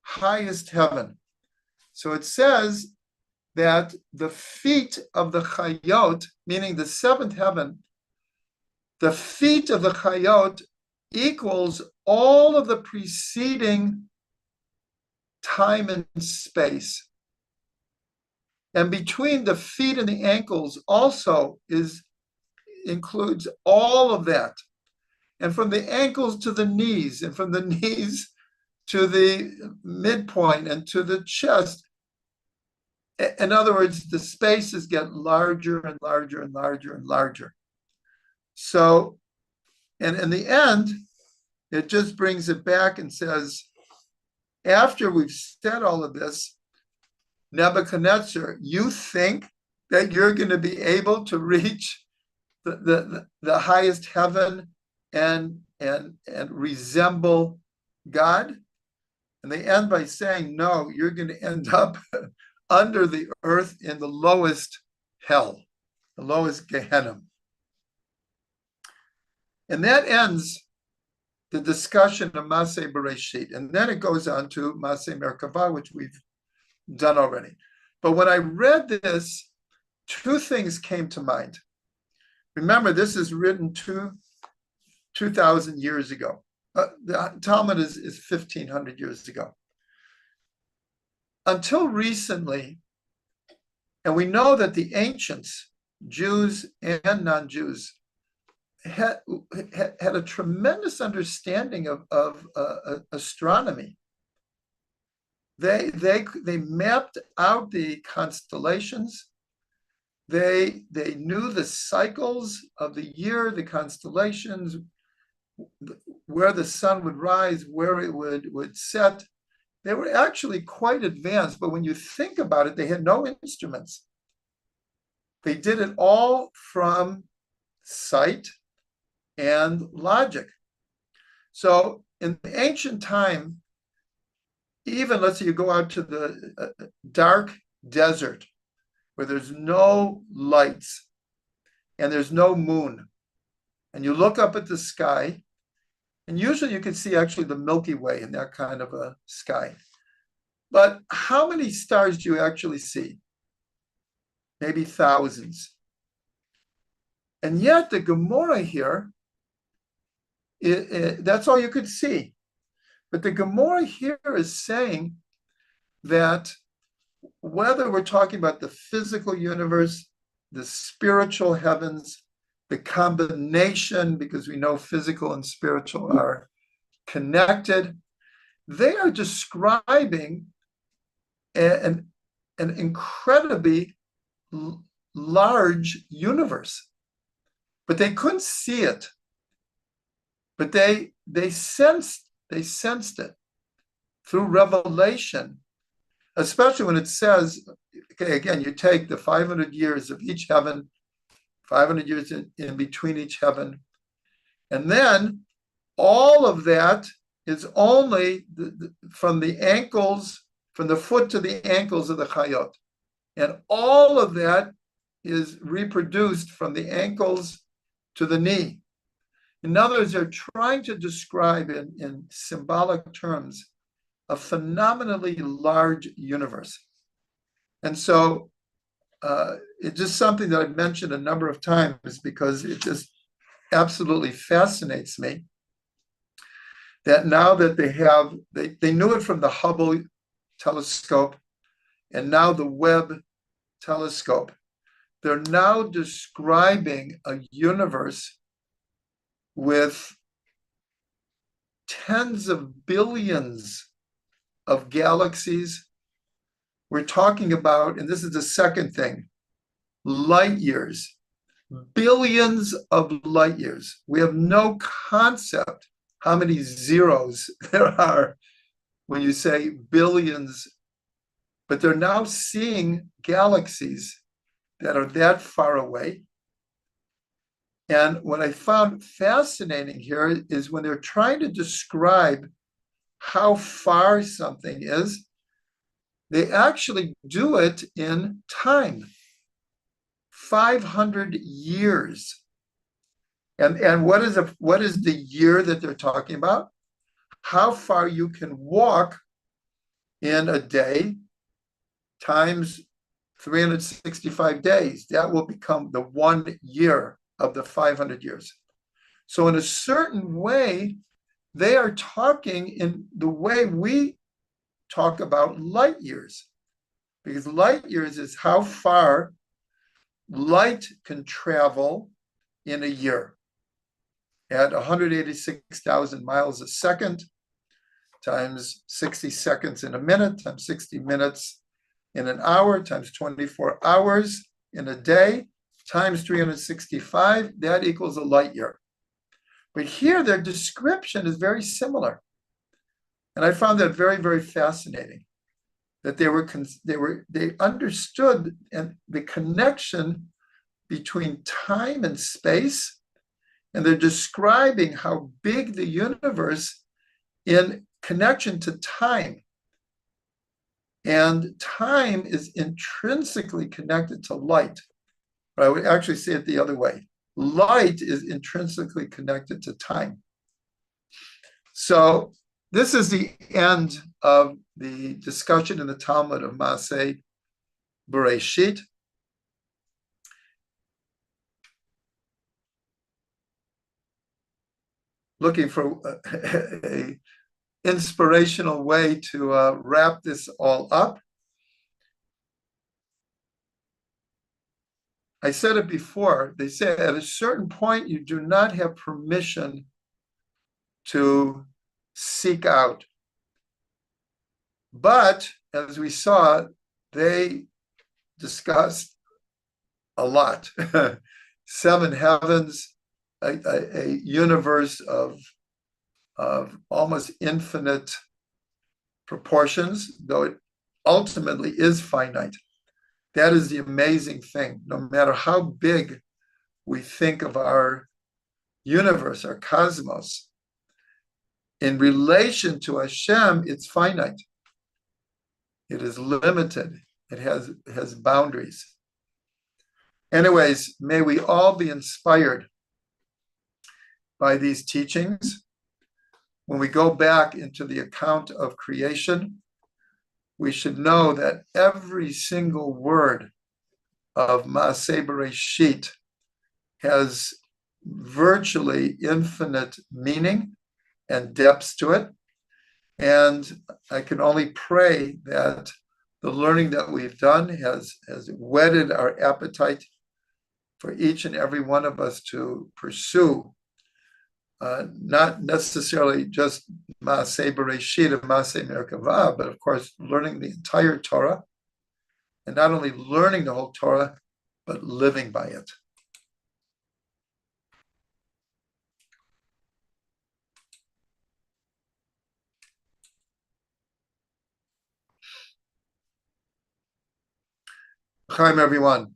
highest heaven. So it says that the feet of the Chariot, meaning the seventh heaven, the feet of the Chariot equals all of the preceding time and space. And between the feet and the ankles also includes all of that. And from the ankles to the knees, and from the knees to the midpoint and to the chest. In other words, the spaces get larger and larger and larger and larger. So, and in the end, it just brings it back and says, after we've said all of this, Nebuchadnezzar, you think that you're going to be able to reach the highest heaven and resemble God? And they end by saying, no, you're going to end up under the earth in the lowest hell, the lowest Gehenna. And that ends the discussion of Maseh Bereishit. And then it goes on to Maseh Merkavah, which we've done already. But when I read this, two things came to mind. Remember, this is written 2,000 years ago. The Talmud is 1,500 years ago. Until recently, and we know that the ancients, Jews and non-Jews, had a tremendous understanding of astronomy. They mapped out the constellations. They knew the cycles of the year, the constellations, where the sun would rise, where it would set. They were actually quite advanced, but when you think about it, they had no instruments. They did it all from sight and logic. So in the ancient time, even let's say you go out to the dark desert where there's no lights and there's no moon, and you look up at the sky, and usually you can see actually the Milky Way in that kind of a sky. But how many stars do you actually see? Maybe thousands. And yet the Gemara here, that's all you could see. But the Gemara here is saying that whether we're talking about the physical universe, the spiritual heavens, the combination, because we know physical and spiritual are connected, they are describing an incredibly large universe. But they couldn't see it. But they sensed it through revelation, especially when it says, okay, again, you take the 500 years of each heaven, 500 years in between each heaven, and then all of that is only from the ankles, from the foot to the ankles of the Chariot. And all of that is reproduced from the ankles to the knee. In other words, they're trying to describe in symbolic terms a phenomenally large universe. And so it's just something that I've mentioned a number of times because it just absolutely fascinates me that now that they knew it from the Hubble telescope and now the Webb telescope, they're now describing a universe with tens of billions of galaxies. We're talking about, and this is the second thing, light years, billions of light years. We have no concept how many zeros there are when you say billions, but they're now seeing galaxies that are that far away. And what I found fascinating here is when they're trying to describe how far something is, they actually do it in time, 500 years. And what is the year that they're talking about? How far you can walk in a day times 365 days. That will become the 1 year of the 500 years. So in a certain way, they are talking in the way we talk about light years, because light years is how far light can travel in a year at 186,000 miles a second times 60 seconds in a minute times 60 minutes in an hour times 24 hours in a day times 365, that equals a light year. But here their description is very similar. And I found that very, very fascinating, that they understood and the connection between time and space, and they're describing how big the universe in connection to time. And time is intrinsically connected to light. But I would actually say it the other way. Light is intrinsically connected to time. So this is the end of the discussion in the Talmud of Masei Bereishit. Looking for a inspirational way to wrap this all up. I said it before, they say at a certain point, you do not have permission to seek out. But as we saw, they discussed a lot. 7 heavens, a universe of almost infinite proportions, though it ultimately is finite. That is the amazing thing. No matter how big we think of our universe, our cosmos, in relation to Hashem, it's finite. It is limited. It has boundaries. Anyways, may we all be inspired by these teachings. When we go back into the account of creation, we should know that every single word of Maaseh Bereishit has virtually infinite meaning and depths to it. And I can only pray that the learning that we've done has whetted our appetite for each and every one of us to pursue, not necessarily just Maaseh Bereishit and Maaseh Merkavah, but of course, learning the entire Torah, and not only learning the whole Torah, but living by it. Chaim, everyone.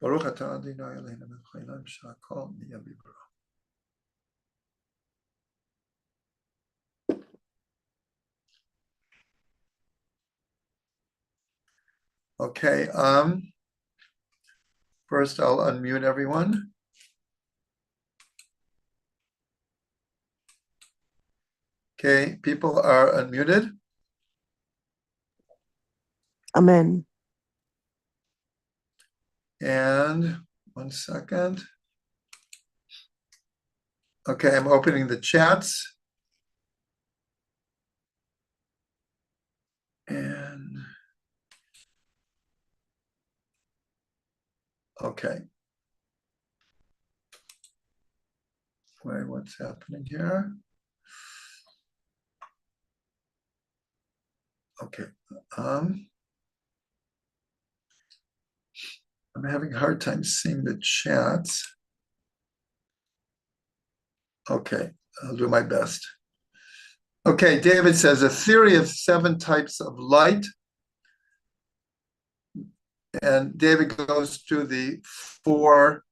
Baruch atah Adonai Eloheinu melech haolam shehakol nהיה b'dbaro. Okay, first I'll unmute everyone. Okay, people are unmuted. Amen. And 1 second. Okay, I'm opening the chats. And okay. Wait, what's happening here? Okay. I'm having a hard time seeing the chats. Okay, I'll do my best. Okay, David says a theory of 7 types of light. And David goes through the 4.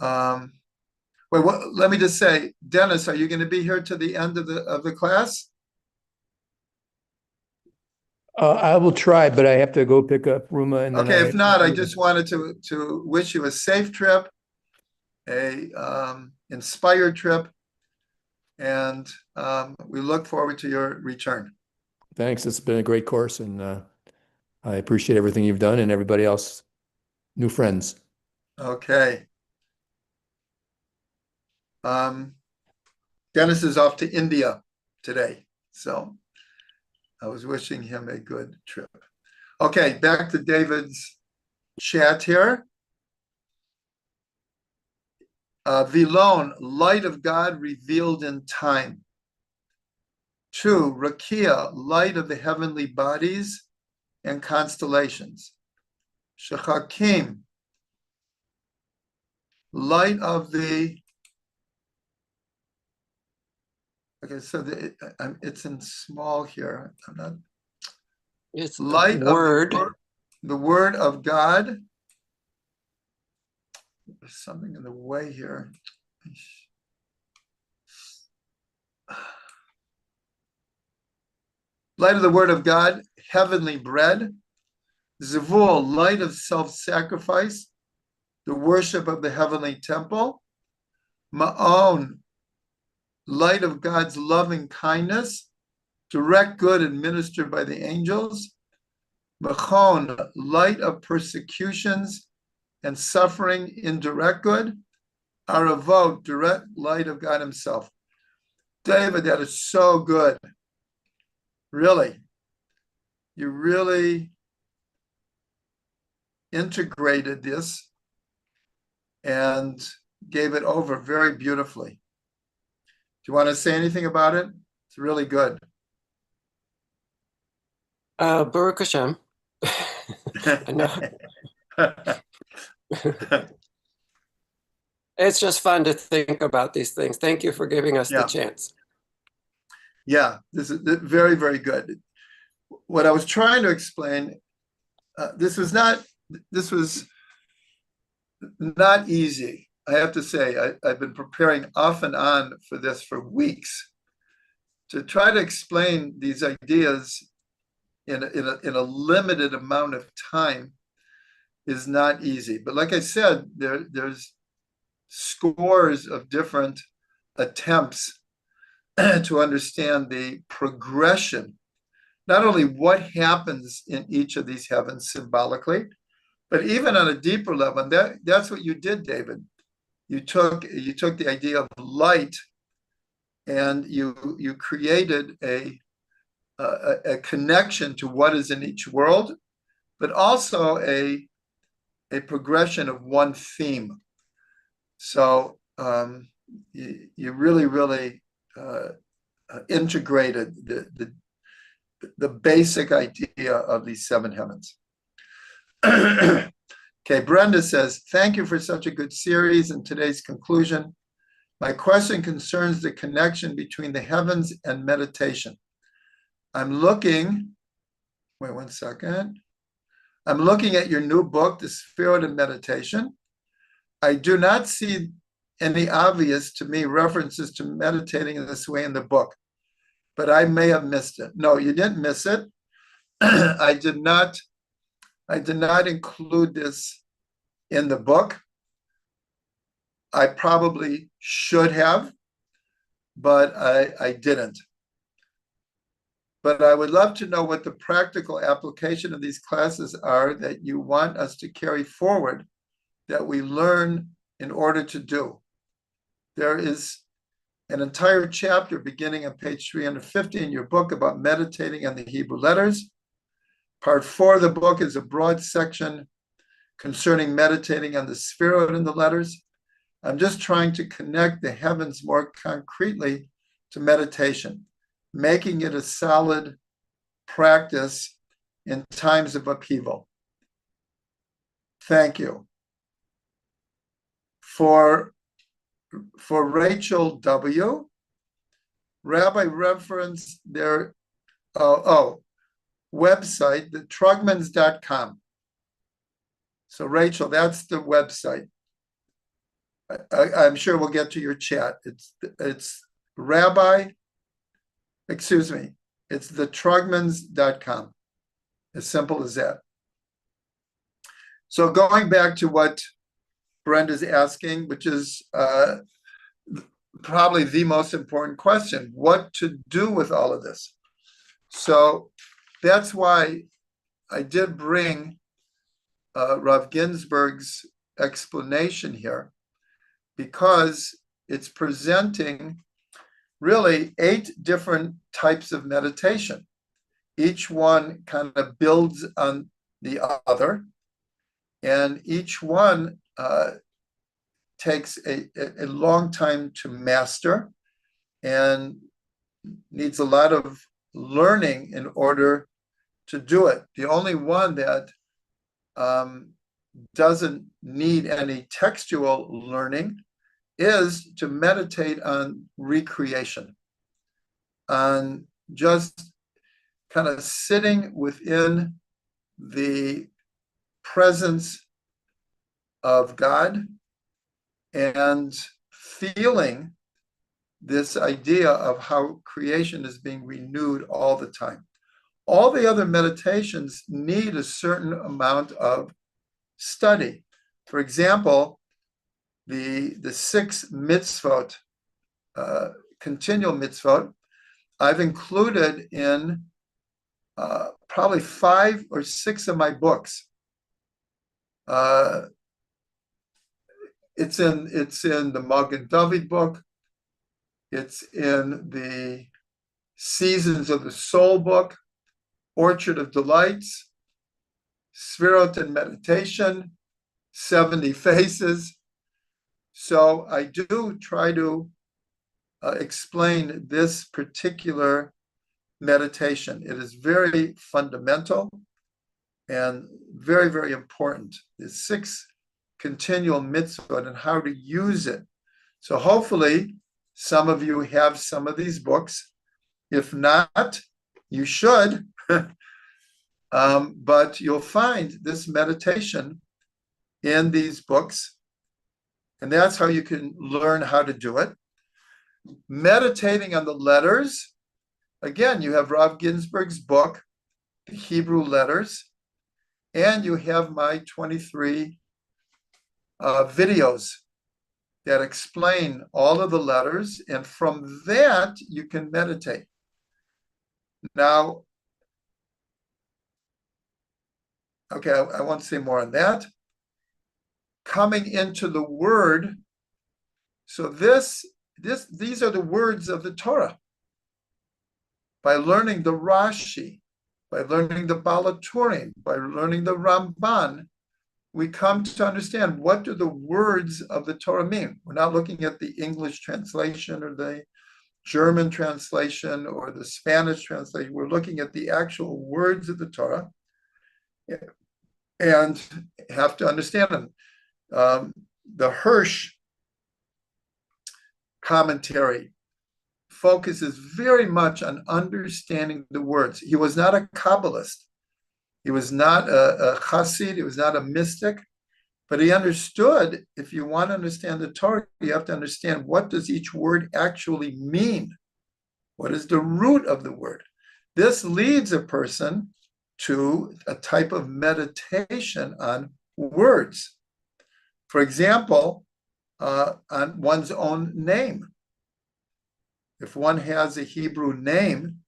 Wait, let me just say, Dennis, are you going to be here to the end of the class? I will try, but I have to go pick up Ruma. And then okay, if not, I just wanted to wish you a safe trip, a inspired trip, and we look forward to your return. Thanks. It's been a great course, and I appreciate everything you've done and everybody else, new friends. Okay. Dennis is off to India today, so I was wishing him a good trip. Okay, back to David's chat here. Vilon, light of God revealed in time. 2, Rakia, light of the heavenly bodies and constellations. Shechakim, light of the, okay, so it's in small here. I'm not. It's light word. of the word of God. There's something in the way here. Light of the word of God, heavenly bread. Zivul, light of self-sacrifice, the worship of the heavenly temple. Ma'on, light of God's loving kindness, direct good administered by the angels. Machon, light of persecutions and suffering, indirect good. Aravot, direct light of God himself. David, that is so good. Really. You really integrated this and gave it over very beautifully. Do you want to say anything about it? It's really good. Baruch Hashem. I know. It's just fun to think about these things. Thank you for giving us the Yeah. chance. Yeah, this is very, very good. What I was trying to explain, this was not easy. I have to say, I've been preparing off and on for this for weeks to try to explain these ideas in a limited amount of time is not easy. But like I said, there's scores of different attempts to understand the progression, not only what happens in each of these heavens symbolically, but even on a deeper level. And that's what you did, David. You took the idea of light and you created a connection to what is in each world, but also a progression of one theme. So you really integrated the basic idea of these seven heavens. Okay, Brenda says, thank you for such a good series and today's conclusion. My question concerns the connection between the heavens and meditation. I'm looking at your new book, The Spirit of Meditation. I do not see any obvious to me references to meditating in this way in the book, but I may have missed it. No, you didn't miss it. I did not include this in the book. I probably should have, but I didn't. But I would love to know what the practical application of these classes are that you want us to carry forward, that we learn in order to do. There is an entire chapter beginning on page 350 in your book about meditating on the Hebrew letters. Part 4 of the book is a broad section concerning meditating on the spirit in the letters. I'm just trying to connect the heavens more concretely to meditation, making it a solid practice in times of upheaval. Thank you. For Rachel W., Rabbi referenced their website, the trugmans.com. So Rachel, that's the website. I'm sure we'll get to your chat. It's it's the trugmans.com. As simple as that. So going back to what Brenda's asking, which is probably the most important question, what to do with all of this. So that's why I did bring Rav Ginsburg's explanation here, because it's presenting really 8 different types of meditation. Each one kind of builds on the other, and each one takes a long time to master and needs a lot of learning in order to do it. The only one that doesn't need any textual learning is to meditate on recreation, on just kind of sitting within the presence of God and feeling this idea of how creation is being renewed all the time. All the other meditations need a certain amount of study. For example, the 6 mitzvot, continual mitzvot, I've included in probably 5 or 6 of my books. It's in the Magen David book. It's in the Seasons of the Soul book, Orchard of Delights, Sphirot and Meditation, 70 Faces. So I do try to explain this particular meditation. It is very fundamental and very, very important. The 6 continual mitzvot and how to use it. So hopefully some of you have some of these books. If not, you should. But you'll find this meditation in these books, and that's how you can learn how to do it. Meditating on the letters, again, you have Rav Ginsburg's book, The Hebrew Letters, and you have my 23 videos that explain all of the letters, and from that you can meditate. Now, okay, I won't say more on that. Coming into the word, so these are the words of the Torah. By learning the Rashi, by learning the Balaturim, by learning the Ramban, we come to understand what do the words of the Torah mean. We're not looking at the English translation or the German translation or the Spanish translation. We're looking at the actual words of the Torah and have to understand them. The Hirsch commentary focuses very much on understanding the words. He was not a Kabbalist. He was not a Chassid. He was not a mystic. But he understood, if you want to understand the Torah, you have to understand what does each word actually mean? What is the root of the word? This leads a person to a type of meditation on words. For example, on one's own name. If one has a Hebrew name,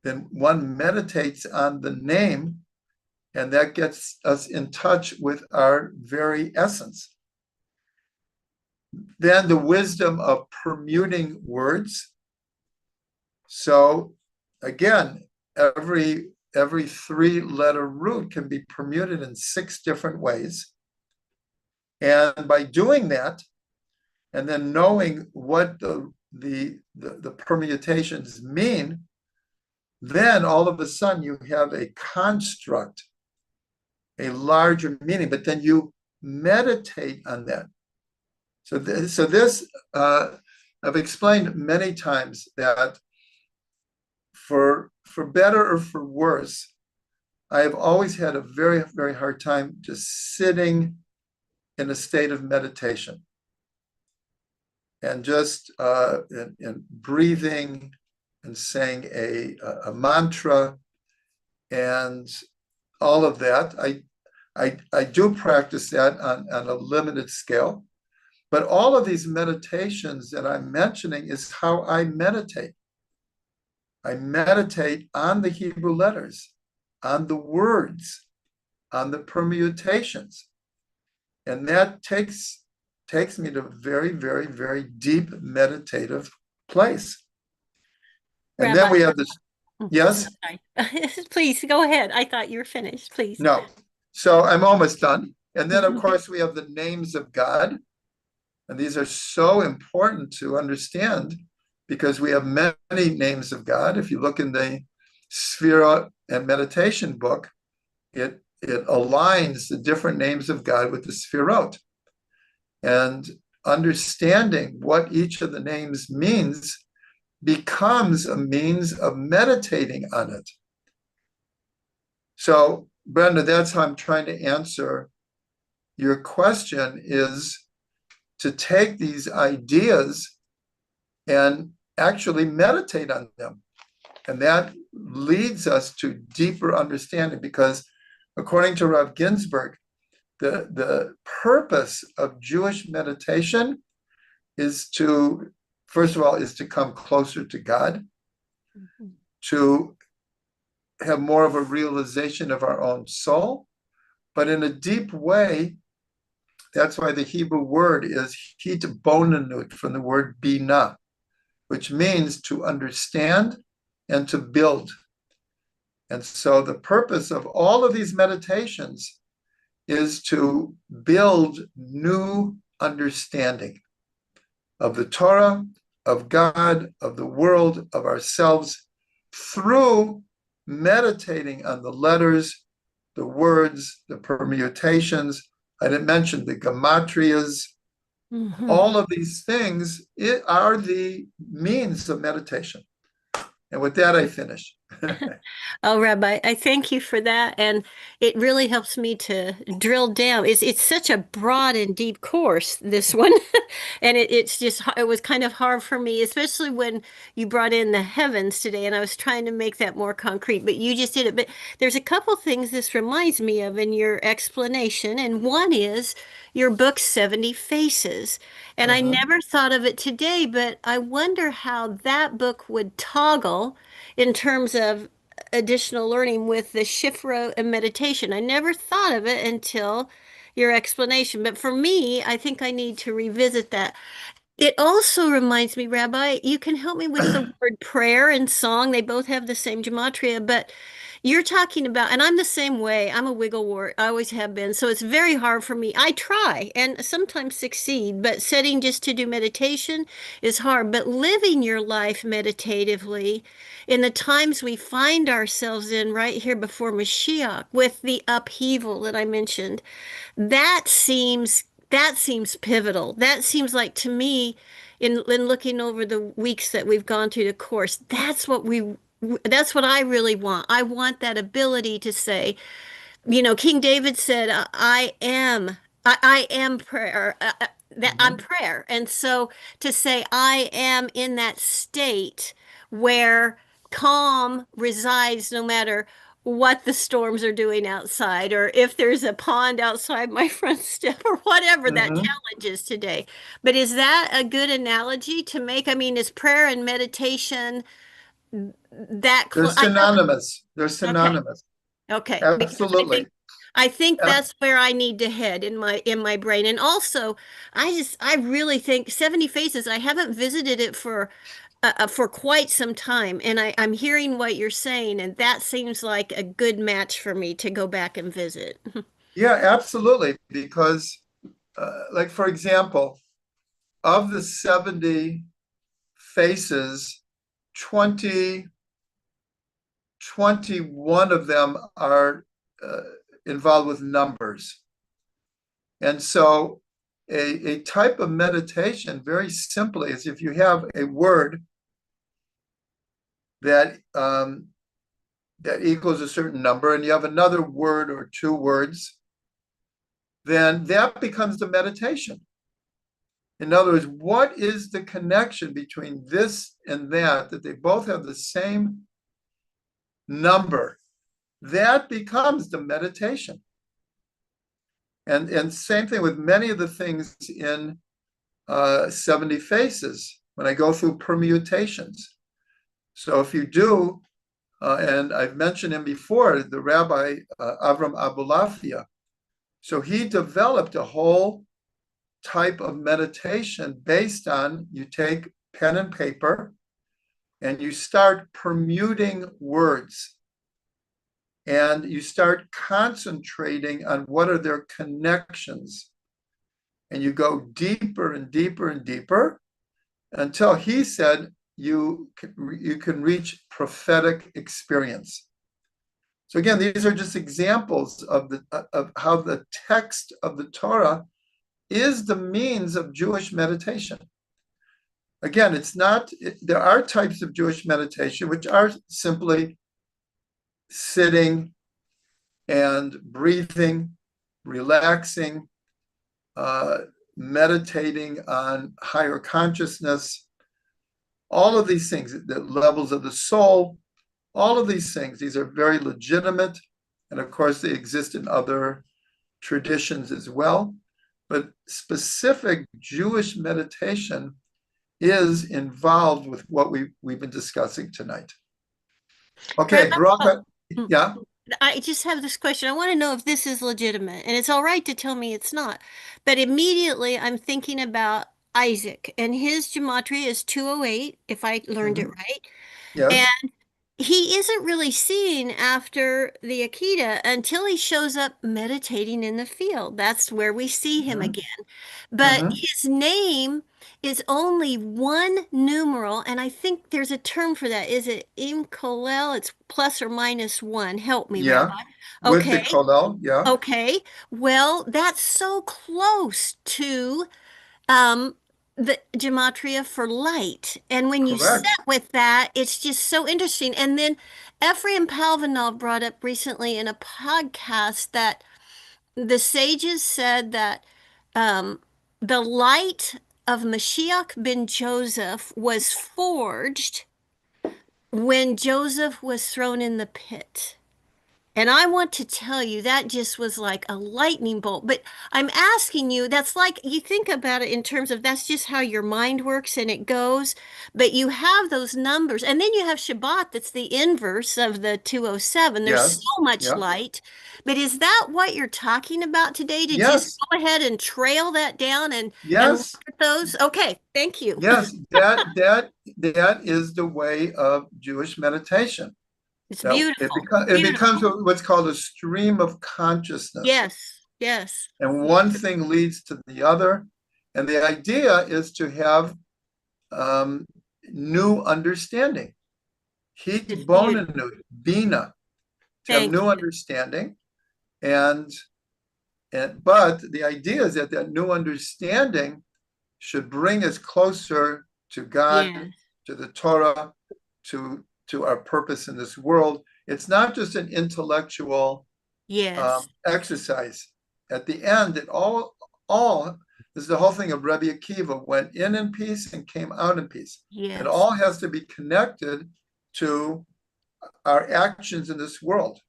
then one meditates on the name, and that gets us in touch with our very essence. Then the wisdom of permuting words. So again, every 3-letter root can be permuted in 6 different ways. And by doing that, and then knowing what the permutations mean, then all of a sudden you have a construct, a larger meaning, but then you meditate on that. So this I've explained many times that for better or for worse, I have always had a very, very hard time just sitting in a state of meditation and just in breathing and saying a mantra and all of that. I do practice that on a limited scale, but all of these meditations that I'm mentioning is how I meditate. I meditate on the Hebrew letters, on the words, on the permutations. And that takes me to a very, very, very deep meditative place. And Rabbi, then we have this, yes? Please go ahead. I thought you were finished, please. No. So I'm almost done. And then, of course, we have the names of God. And these are so important to understand because we have many names of God. If you look in the Sphira and Meditation book, it aligns the different names of God with the Sphirot. And understanding what each of the names means becomes a means of meditating on it. So, Brenda, that's how I'm trying to answer your question, is to take these ideas and actually meditate on them. And that leads us to deeper understanding because according to Rav Ginsburg, the purpose of Jewish meditation is to, first of all, is to come closer to God, to have more of a realization of our own soul, but in a deep way. That's why the Hebrew word is hitbonenut, from the word bina, which means to understand and to build. And so the purpose of all of these meditations is to build new understanding of the Torah, of God, of the world, of ourselves, through meditating on the letters, the words, the permutations, I didn't mention the gematrias. Mhm. All of these things are the means of meditation. And with that, I finish. Oh, Rabbi, I thank you for that. And it really helps me to drill down. It's such a broad and deep course, this one. And it was kind of hard for me, especially when you brought in the heavens today. And I was trying to make that more concrete, but you just did it. But there's a couple things this reminds me of in your explanation. And one is your book, 70 Faces. And I Uh-huh. never thought of it today, but I wonder how that book would toggle in terms of additional learning with the Shifra and meditation. I never thought of it until your explanation. But for me, I think I need to revisit that. It also reminds me, Rabbi, you can help me with the word prayer and song. They both have the same gematria, but you're talking about, and I'm the same way. I'm a wiggle wart. I always have been. So it's very hard for me. I try and sometimes succeed, but setting just to do meditation is hard. But living your life meditatively in the times we find ourselves in right here before Mashiach with the upheaval that I mentioned, that seems pivotal. That seems like to me, in looking over the weeks that we've gone through the course, that's what I really want. I want that ability to say, King David said, I am prayer, that I'm Mhm. prayer. And so to say I am in that state where calm resides no matter what the storms are doing outside, or if there's a pond outside my front step, or whatever that Mhm. challenge is today. But is that a good analogy to make? I mean, is prayer and meditation that They're close? synonymous. They're Okay. synonymous. Okay, because Absolutely. I think Uh, that's where I need to head in my brain. And also, I really think 70 Faces, I haven't visited it for quite some time, and I'm hearing what you're saying, and that seems like a good match for me to go back and visit. yeah, absolutely. Because, like, for example, of the 70 faces, 20, 21 of them are uh, involved with numbers. And so a type of meditation, very simply, is if you have a word that that equals a certain number, and you have another word or two words, then that becomes the meditation. In other words, what is the connection between this and that they both have the same number? That becomes the meditation. And same thing with many of the things in 70 Faces when I go through permutations. So if you do, and I've mentioned him before, the Rabbi Avram Abulafia. So he developed a whole type of meditation based on you take pen and paper and you start permuting words and you start concentrating on what are their connections. And you go deeper and deeper and deeper until he said you can reach prophetic experience. So again, these are just examples of how the text of the Torah is the means of Jewish meditation. Again, it's not, there are types of Jewish meditation which are simply sitting and breathing, relaxing, meditating on higher consciousness, all of these things, the levels of the soul, all of these things, these are very legitimate. And of course, they exist in other traditions as well. But specific Jewish meditation is involved with what we've been discussing tonight. Okay, Rabbi, Barak, oh, yeah. I just have this question. I want to know if this is legitimate, and it's all right to tell me it's not. But immediately I'm thinking about Isaac, and his gematria is 208, if I learned it Mhm. right. Yes. he isn't really seen after the Akita until he shows up meditating in the field. That's where we see him Mhm. again. But Mhm. his name is only one numeral, and I think there's a term for that. Is it Imkolel? It's plus or minus one. Help me, Yeah, Rabbi. with the Okay. kollel, yeah, Okay. Well, that's so close to um, the gematria for light. And when you sit correct. with that, it's just so interesting. And then Ephraim Palvanov brought up recently in a podcast that the sages said that um, the light of Mashiach ben Joseph was forged when Joseph was thrown in the pit. And I want to tell you that just was like a lightning bolt. But I'm asking you, that's like you think about it in terms of that's just how your mind works and it goes. But you have those numbers. And then you have Shabbat, that's the inverse of the 207. There's Yes, so much yeah, light. But is that what you're talking about today? To just yes, go ahead and trail that down and look yes, at those? Okay, thank you. yes. That is the way of Jewish meditation. It's That beautiful. it becomes Beautiful. what's called a stream of consciousness, Yes, yes. and one thing leads to the other. And the idea is to have um, new understanding, hit It's beautiful. bonenu, bina, to have Thank new you. understanding, and but the idea is that that new understanding should bring us closer to God, Yes, to the Torah, to our purpose in this world. It's not just an intellectual yes. exercise. At the end, it all this is the whole thing of Rabbi Akiva went in peace and came out in peace. It Yes. all has to be connected to our actions in this world.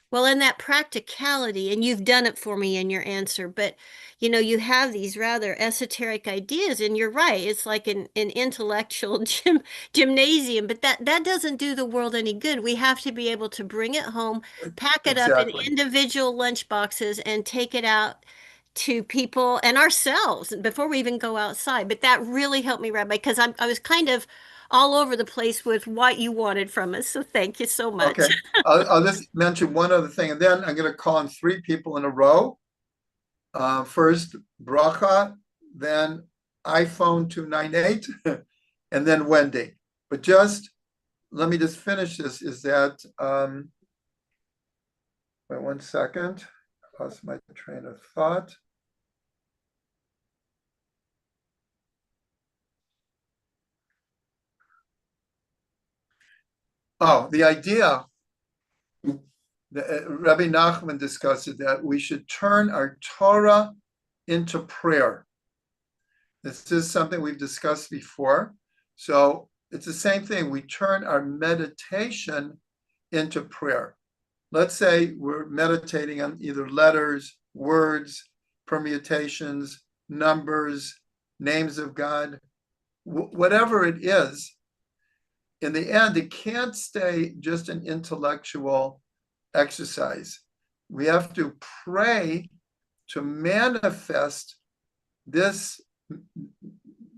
Well, and that practicality, and you've done it for me in your answer, but you have these rather esoteric ideas, and you're right. It's like an intellectual gymnasium, but that doesn't do the world any good. We have to be able to bring it home, pack it up in Exactly. individual lunch boxes, and take it out to people and ourselves before we even go outside. But that really helped me, Rabbi, because I was kind of all over the place with what you wanted from us. So thank you so much. Okay. I'll just mention one other thing, and then I'm going to call on three people in a row. First, Bracha, then iPhone 298, and then Wendy. But just let me just finish this. Is that wait 1 second? I lost my train of thought. Oh, the idea that Rabbi Nachman discussed it, that we should turn our Torah into prayer. This is something we've discussed before. So it's the same thing. We turn our meditation into prayer. Let's say we're meditating on either letters, words, permutations, numbers, names of God, whatever it is. In the end, it can't stay just an intellectual exercise. We have to pray to manifest this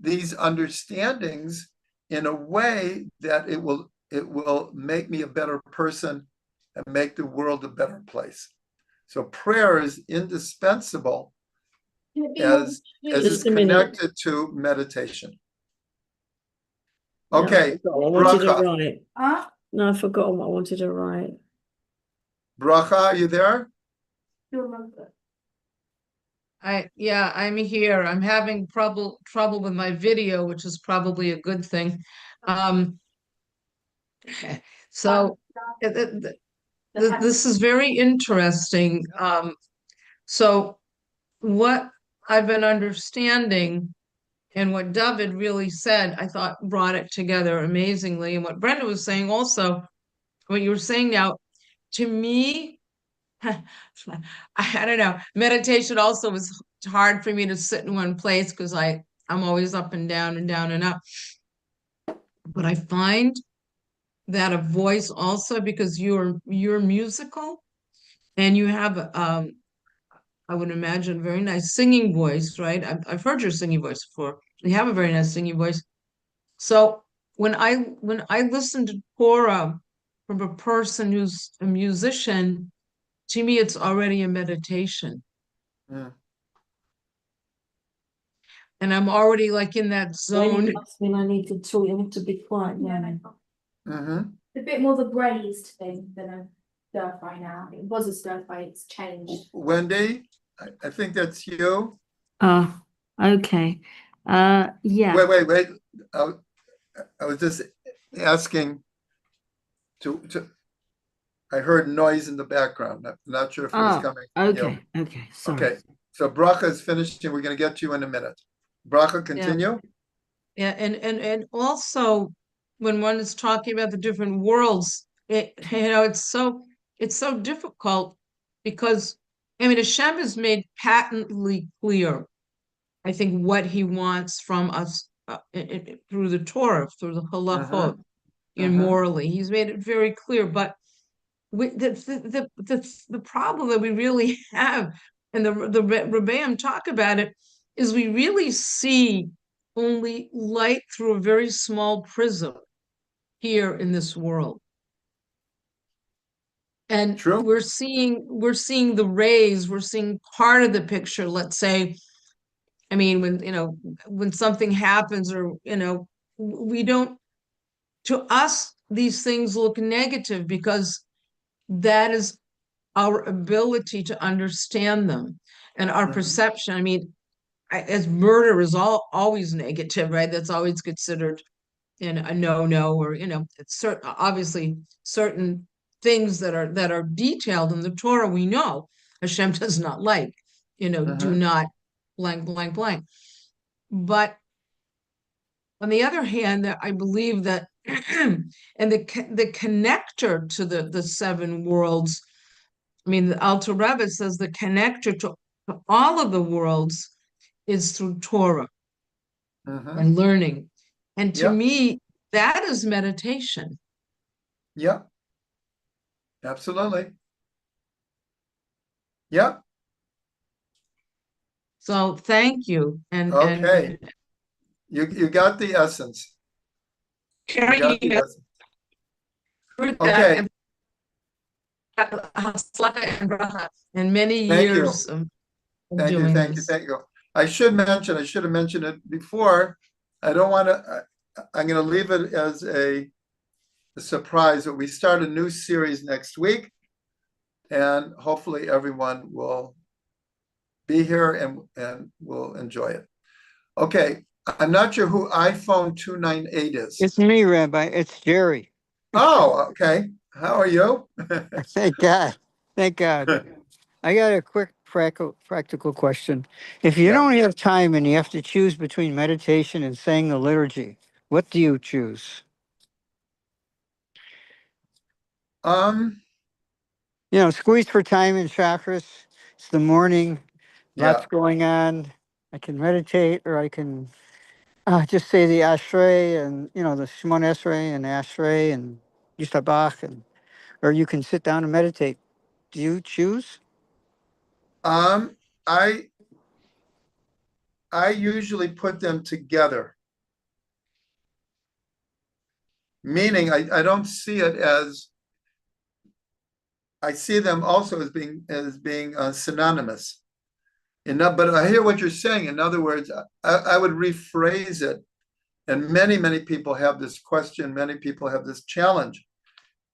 these understandings in a way that it will make me a better person and make the world a better place. So prayer is indispensable as it's Just a minute. connected to meditation. No, I Okay, forgot what I wanted to bracha. write. No, I forgot what I wanted to write. Bracha, are you there? Yeah, I'm here. I'm having trouble with my video, which is probably a good thing. So this is very interesting. So what I've been understanding and what David really said, I thought brought it together amazingly. And what Brenda was saying also, what you were saying now, to me, I don't know. Meditation also was hard for me to sit in one place because I'm always up and down and down and up. But I find that a voice also because you're musical and you have I would imagine a very nice singing voice, right? I've heard your singing voice before. You have a very nice singing voice. So when I listen to Torah from a person who's a musician, to me, it's already a meditation. Mm. And I'm already like in that When zone. you ask me, I need to talk. You have to be quiet. Yeah, Yeah. Mhm. a bit more of a braised thing than a stir fry now. It was a stir fry, it's changed. Wendy, I think that's you. Okay. Yeah. Wait. I was just asking to, I heard noise in the background. I'm not sure if it was Oh, coming from you. okay. Sorry. Okay, so Bracha is finished and we're gonna get to you in a minute. Bracha, continue. Yeah, and also when one is talking about the different worlds, it's so difficult because I mean Hashem has made patently clear, I think, what he wants from us through the Torah, through the halachot, morally. He's made it very clear, but the problem that we really have, and the Rebbeim talk about it, is we really see only light through a very small prism here in this world. And True. we're seeing the rays, we're seeing part of the picture, let's say. I mean, when something happens, or we don't, to us, these things look negative because that is our ability to understand them and our perception. I mean, as murder is always negative, right? That's always considered a no, or it's obviously certain things that are detailed in the Torah. We know Hashem does not like, do not blank blank blank. But on the other hand, I believe that and the connector to the seven worlds. I mean, the Alter Rebbe says the connector to all of the worlds is through Torah and learning. And to me, that is meditation. Yeah, absolutely. Yeah, So thank you. And okay. You got the essence. You got the essence. Okay. And many Thank you. years of Thank you, doing thank you, this. thank you. I should have mentioned it before. I don't want to, I'm going to leave it as a surprise, but we start a new series next week, and hopefully everyone will be here and will enjoy it. Okay, I'm not sure who iPhone 298 is. It's me, Rabbi. It's Jerry. Oh, okay. How are you? Thank God. Thank God. I got a quick practical question. If you Yeah. don't have time and you have to choose between meditation and saying the liturgy, what do you choose? Squeeze for time in chakras. It's the morning. Lots Yeah. going on. I can meditate, or I can just say the Ashrei and the Shemon Esrei and Ashrei and Yistabach, or you can sit down and meditate. Do you choose? I usually put them together. Meaning I don't see it as, I see them also as being synonymous. But I hear what you're saying. In other words, I would rephrase it. And many people have this question. Many people have this challenge.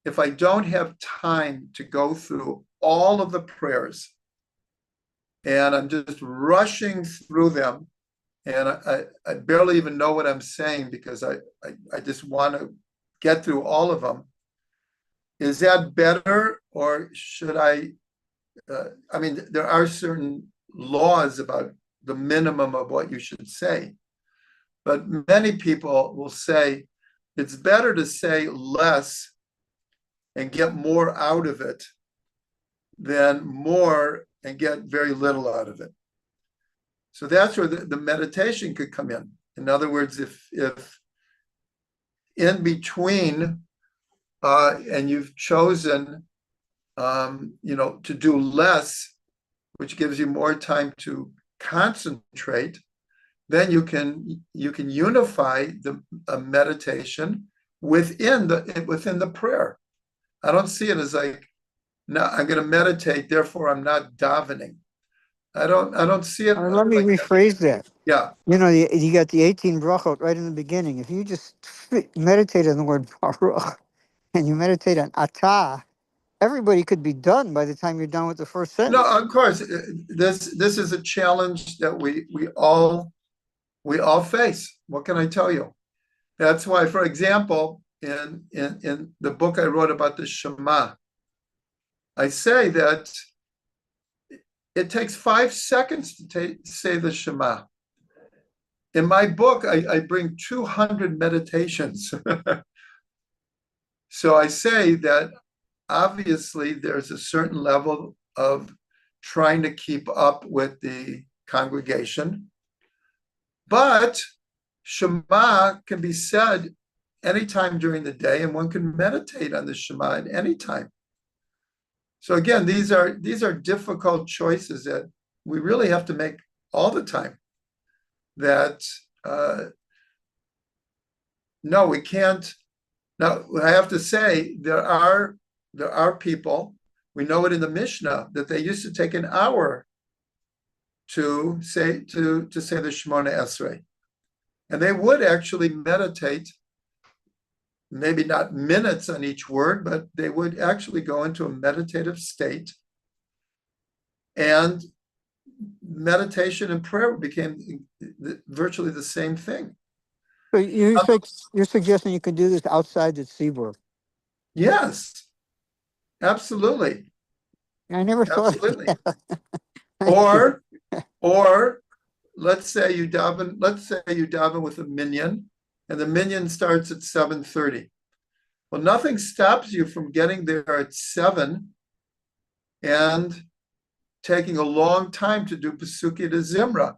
If I don't have time to go through all of the prayers and I'm just rushing through them, and I barely even know what I'm saying because I just want to get through all of them, is that better, or should I mean, there are certain laws about the minimum of what you should say, but many people will say it's better to say less and get more out of it than more and get very little out of it. So that's where the meditation could come in. In other words, if in between and you've chosen to do less, which gives you more time to concentrate, then you can unify the meditation within the prayer. I don't see it as like, no, I'm going to meditate, therefore I'm not davening. I don't see it Let me like that. rephrase that. Yeah. You know, you got the 18 brachot right in the beginning. If you just meditate on the word Baruch and you meditate on Atah, everybody could be done by the time you're done with the first sentence. No, of course, this is a challenge that we all face. What can I tell you? That's why, for example, in the book I wrote about the Shema, I say that it takes 5 seconds to say the Shema. In my book, I bring 200 meditations. So I say that obviously there's a certain level of trying to keep up with the congregation, but Shema can be said anytime during the day, and one can meditate on the Shema at any time. So again, these are difficult choices that we really have to make all the time. That no, we can't. Now I have to say there are people, we know it in the Mishnah, that they used to take an hour to say the Shemona Esrei, and they would actually meditate. Maybe not minutes on each word, but they would actually go into a meditative state. And meditation and prayer became virtually the same thing. So you're suggesting you could do this outside the tzibur? Yes, absolutely. I never thought. Absolutely. Or let's say you daven with a minyan, and the minyan starts at 7:30. Well, nothing stops you from getting there at 7 and taking a long time to do Pesuki de Zimra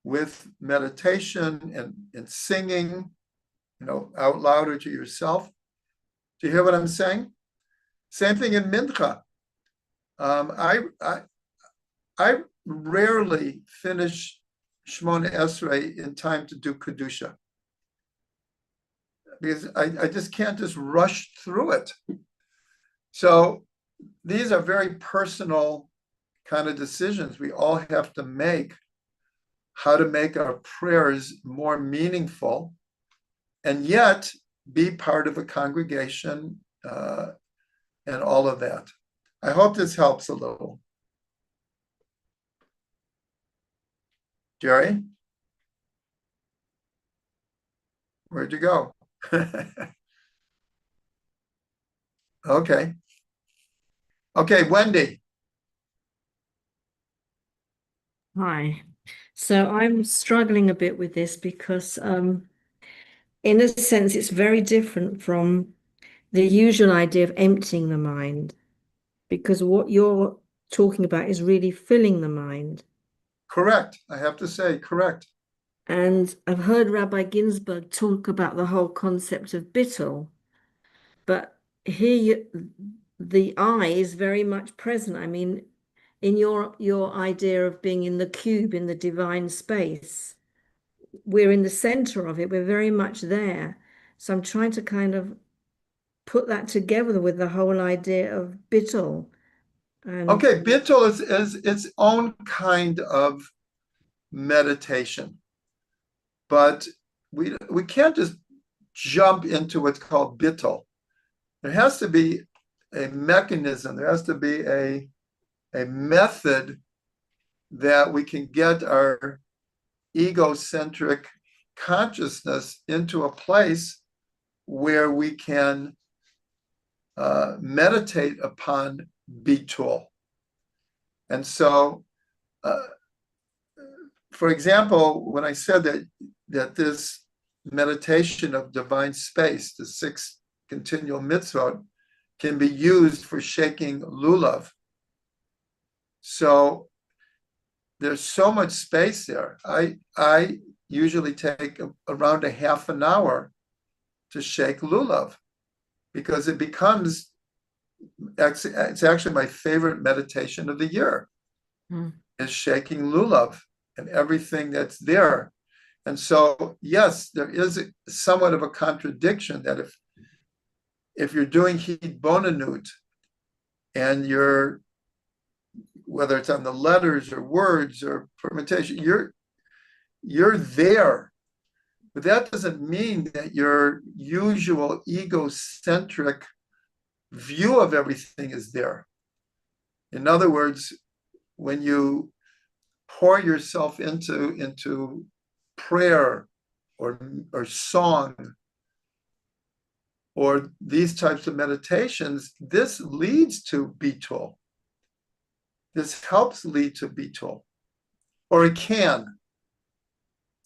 with meditation and singing, out loud or to yourself. Do you hear what I'm saying? Same thing in Mincha. I rarely finish Shemona Esrei in time to do Kedusha, because I just can't just rush through it. So these are very personal kind of decisions we all have to make, how to make our prayers more meaningful and yet be part of a congregation and all of that. I hope this helps a little. Jerry? Where'd you go? Okay. Okay, Wendy. Hi. So I'm struggling a bit with this because in a sense it's very different from the usual idea of emptying the mind, because what you're talking about is really filling the mind. Correct. I have to say, correct. And I've heard Rabbi Ginsburg talk about the whole concept of bittul, but here the I is very much present. I mean, in your idea of being in the cube, in the divine space, we're in the center of it. We're very much there. So I'm trying to kind of put that together with the whole idea of bittul. Okay, bittul is its own kind of meditation, but we can't just jump into what's called bittul. There has to be a mechanism. There has to be a method that we can get our egocentric consciousness into a place where we can meditate upon bitul. And so, for example, when I said that this meditation of divine space, the 6 continual mitzvot, can be used for shaking lulav. So there's so much space there. I usually take around a half an hour to shake lulav, because it becomes, it's actually my favorite meditation of the year, is shaking lulav and everything that's there. And so, yes, there is somewhat of a contradiction that if you're doing Hidbonanut and you're, whether it's on the letters or words or permutation, you're there. But that doesn't mean that your usual egocentric view of everything is there. In other words, when you pour yourself into prayer or song or these types of meditations, this leads to bitul. This helps lead to bitul, or it can.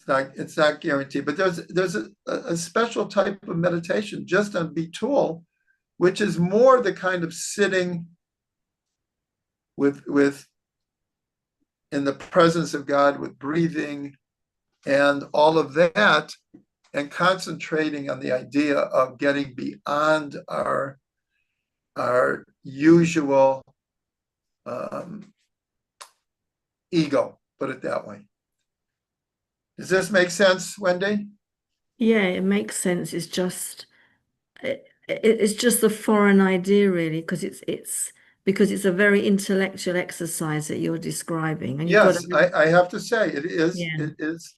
It's not guaranteed, but there's a special type of meditation just on bitul, which is more the kind of sitting with in the presence of God, with breathing and all of that, and concentrating on the idea of getting beyond our usual ego, put it that way. Does this make sense, Wendy? Yeah, it makes sense. It's just it's just a foreign idea, really, because it's a very intellectual exercise that you're describing, and you've got Yes, to, I have to say it is. yeah. It is,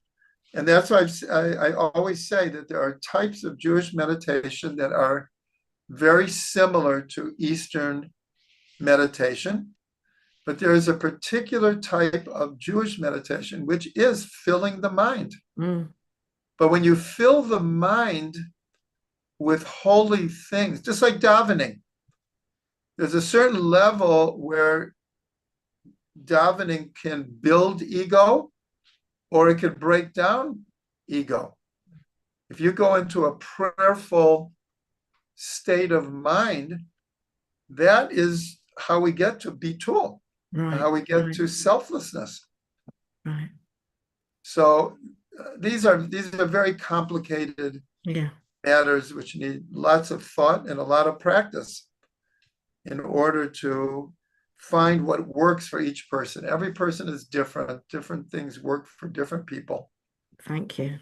and that's why I always say that there are types of Jewish meditation that are very similar to Eastern meditation, but there is a particular type of Jewish meditation which is filling the mind. Mm. But when you fill the mind with holy things, just like davening, there's a certain level where davening can build ego or it can break down ego. If you go into a prayerful state of mind, that is how we get to bitul, Right, how we get right, to selflessness. right. So these are very complicated Yeah, matters which need lots of thought and a lot of practice in order to find what works for each person. Every person is different. Different things work for different people. thank you.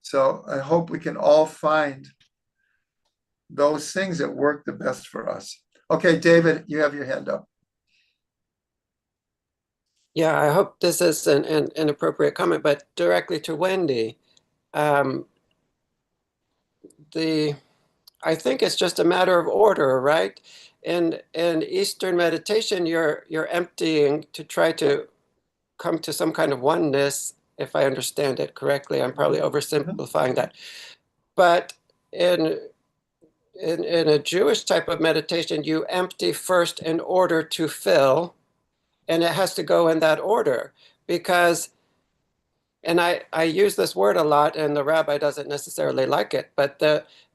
So I hope we can all find those things that work the best for us. Okay, David, you have your hand up. Yeah, I hope this is an appropriate comment, but directly to Wendy. I think it's just a matter of order, right? In Eastern meditation, you're emptying to try to come to some kind of oneness, if I understand it correctly. I'm probably oversimplifying that. But in a Jewish type of meditation, you empty first in order to fill, and it has to go in that order because, and I use this word a lot, and the rabbi doesn't necessarily like it, but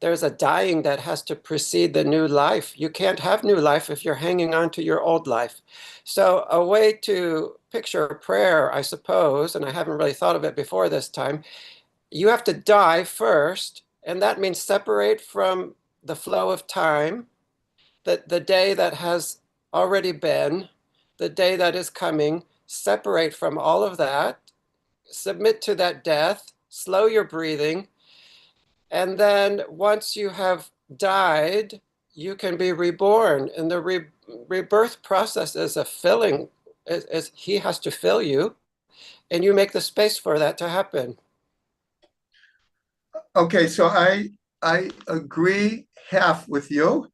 there's a dying that has to precede the new life. You can't have new life if you're hanging on to your old life. So a way to picture prayer, I suppose, and I haven't really thought of it before this time, you have to die first, and that means separate from the flow of time, that the day that has already been, the day that is coming, separate from all of that, submit to that death, slow your breathing, and then once you have died, you can be reborn. And the rebirth process is a filling. He has to fill you, and you make the space for that to happen. Okay, so I agree half with you.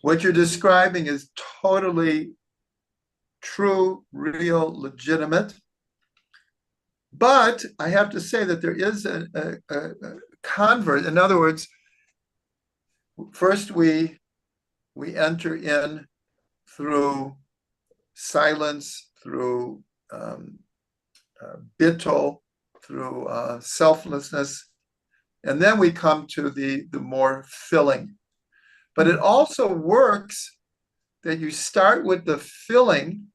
What you're describing is totally true, real, legitimate. But I have to say that there is a convert. In other words, first we enter in through silence, through bittul, through selflessness, and then we come to the more filling. But it also works that you start with the filling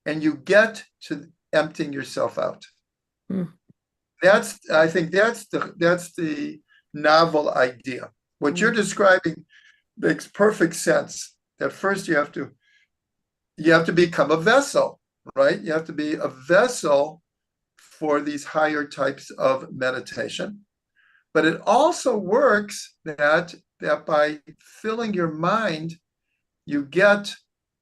and you get to emptying yourself out. Mm. I think that's the novel idea. What you're describing makes perfect sense. That first you have to become a vessel, right? You have to be a vessel for these higher types of meditation. But it also works that that by filling your mind, you get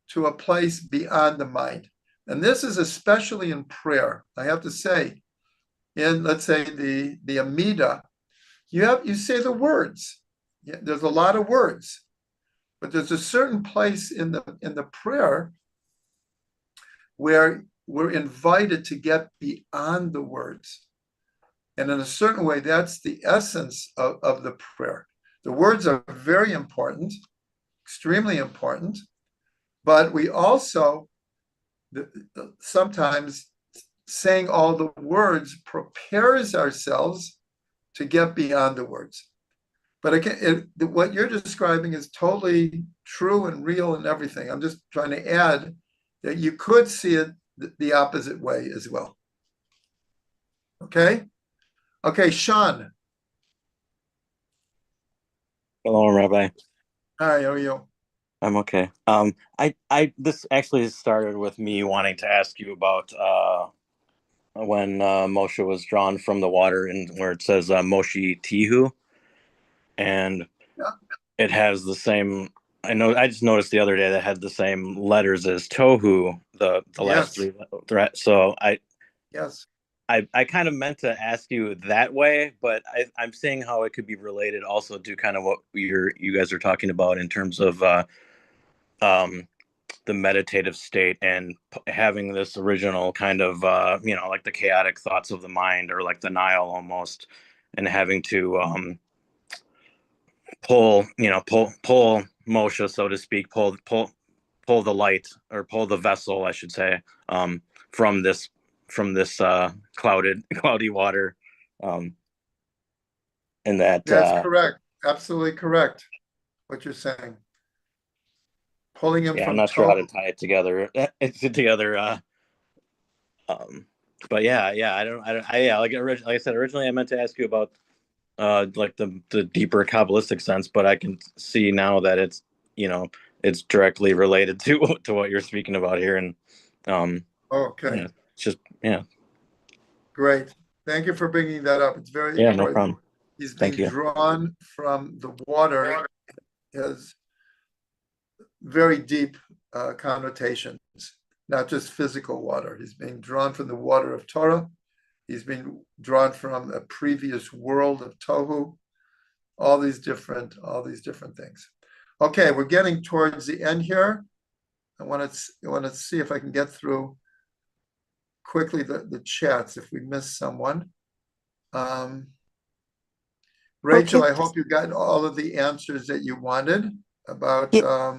to a place beyond the mind. And this is especially in prayer. I have to say, in, let's say, the Amida, you say the words. Yeah, there's a lot of words, but there's a certain place in the prayer where we're invited to get beyond the words. And in a certain way, that's the essence of the prayer. The words are very important, extremely important, but we also sometimes saying all the words prepares ourselves to get beyond the words. But again, what you're describing is totally true and real and everything. I'm just trying to add that you could see it the opposite way as well. Okay? Okay, Sean. Hello, Rabbi. Hi, how are you? I'm okay. This actually started with me wanting to ask you about when Moshe was drawn from the water, and where it says Moshe Tihu, and Yeah. it has the same. I just noticed the other day that had the same letters as Tohu, the last Yes. three. So Yes. I kind of meant to ask you that way, but I'm seeing how it could be related also to kind of what you guys are talking about in terms of um, the meditative state and having this original kind of like the chaotic thoughts of the mind, or like the Nile almost, and having to pull Moshe, so to speak, pull the light, or pull the vessel, I should say, from this cloudy water, um, and that That's correct. Absolutely correct. What you're saying. Pulling him yeah, I'm from not sure how to Tohu. tie it together. But yeah, yeah, like I said, originally I meant to ask you about like the deeper Kabbalistic sense, but I can see now that it's directly related to what you're speaking about here, and Okay, yeah, it's just yeah, great. Thank you for bringing that up. It's very yeah, no important. problem. He's Thank being you. drawn from the water, has very deep connotations, not just physical water. He's being drawn from the water of Torah. He's being drawn from a previous world of Tohu. All these different things. Okay, we're getting towards the end here. I want to see if I can get through quickly the chats if we miss someone. Rachel, Okay. I hope you got all of the answers that you wanted about. Yeah.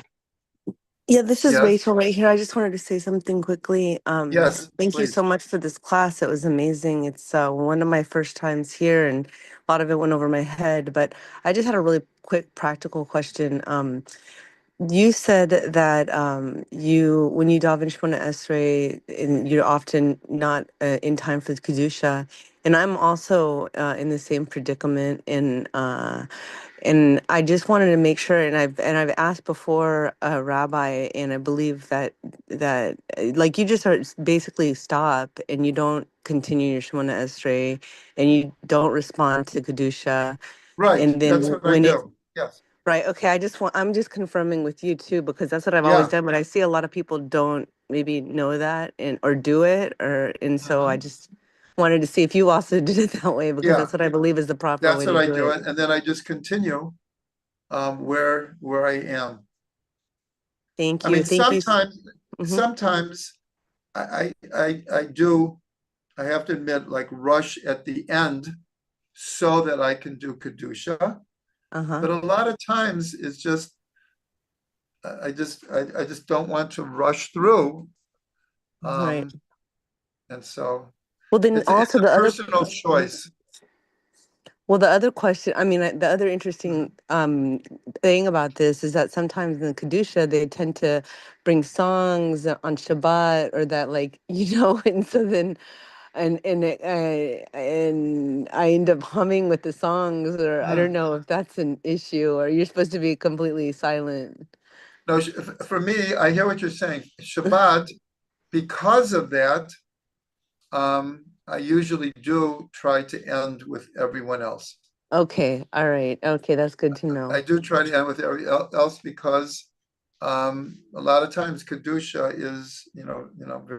Yeah, this is Yes, Rachel right here. I just wanted to say something quickly. yes, Thank you please. so much for this class. It was amazing. It's one of my first times here, and a lot of it went over my head. But I just had a really quick practical question. You said that when you daven Shemona Esrei, and you're often not in time for the Kedusha. And I'm also in the same predicament, and I just wanted to make sure, and I've asked before, Rabbi, and I believe that like you just are basically stop and you don't continue your Shemona Esrei, and you don't respond to Kedusha, Right, and then that's what I when it do. Yes. right, okay, I'm just confirming with you too, because that's what I've always Yeah. done, but I see a lot of people don't maybe know that or do it, and so I Mhm. just wanted to see if you also did it that way, because Yeah, that's what I believe is the proper that's way what to I do do it. it, and then I just continue where I am. Thank I you. mean, Thank you. Mm-hmm. sometimes I do. I have to admit, like rush at the end so that I can do kedusha. Uh-huh. But a lot of times it's just I just don't want to rush through, Right. and so Well, then it's also a personal choice. the other question, I mean, the other interesting Mhm. thing about this is that sometimes in the Kedusha, they tend to bring songs on Shabbat, or that, like, and so then, and I end up humming with the songs, or I don't Mm. know if that's an issue, or you're supposed to be completely silent. No, for me, I hear what you're saying. Shabbat, because of that, I usually do try to end with everyone else. Okay, all right. Okay, that's good to know. I do try to end with every else because a lot of times Kedusha is,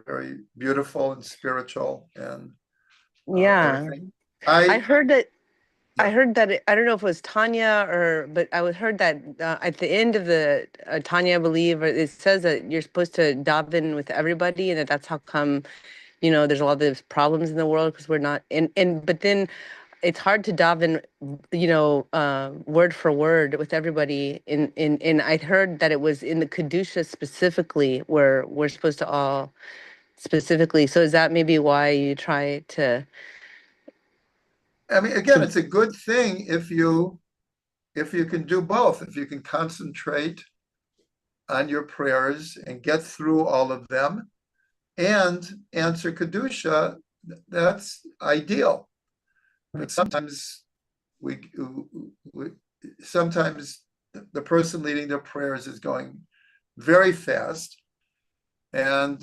very beautiful and spiritual and Yeah. everything. I heard that I Yeah. heard that I don't know if it was Tanya but I heard that at the end of the Tanya, I believe, it says that you're supposed to daven with everybody, and that's how come, there's a lot of these problems in the world because we're not but then it's hard to daven, word for word with everybody. And I heard that it was in the Kedusha specifically where we're supposed to all specifically. So is that maybe why you try to? I mean, again, it's a good thing if you can do both, if you can concentrate on your prayers and get through all of them and answer Kedusha, that's ideal. But sometimes we sometimes the person leading their prayers is going very fast, and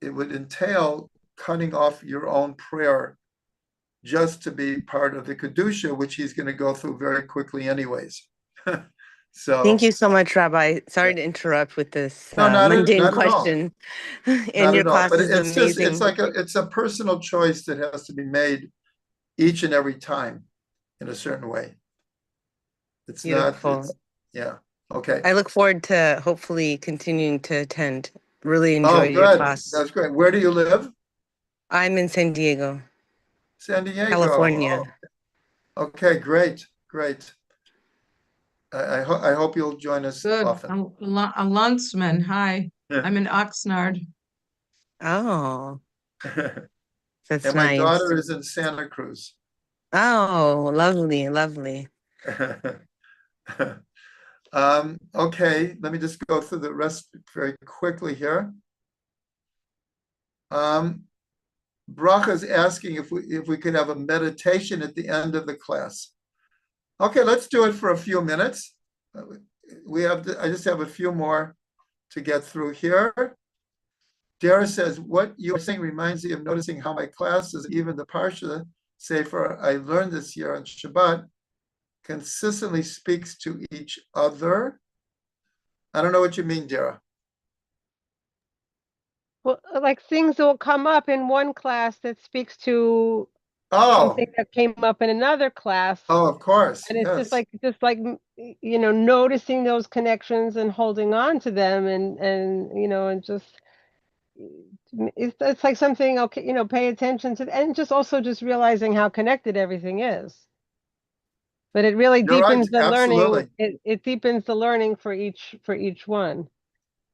it would entail cutting off your own prayer just to be part of the Kedusha, which he's going to go through very quickly anyways. Thank So, you so much, Rabbi. yeah. Sorry to interrupt with this No, mundane not at all. question. And Not your at all. class But is it's amazing. like it's a personal choice that has to be made each and every time in a certain way. It's not, Beautiful. yeah. Okay. I look forward to hopefully continuing to attend. Really Oh, enjoyed your good. class. That's great. Where do you live? I'm in San Diego, San Diego. California. Oh, okay, great, great. I hope you'll join us Good. often. I'm a Luntsman. Hi. I'm in Oxnard. Oh, that's And my nice. daughter is in Santa Cruz. Oh, lovely, lovely. Okay, let me just go through the rest very quickly here. Bracha's asking if we could have a meditation at the end of the class. Okay, let's do it for a few minutes. I just have a few more to get through here. Dara says, what you are saying reminds me of noticing how my classes, even the Parsha Sefer I learned this year on Shabbat, consistently speaks to each other. I don't know what you mean, Dara. Well, like things that will come up in one class that speaks to Oh, something that came up in another class. oh, of course, And it's yes. just like noticing those connections and holding on to them and just it's like something, okay, pay attention to, and just also just realizing how connected everything is. But it really You're right, deepens the learning. absolutely, It deepens the learning for each one.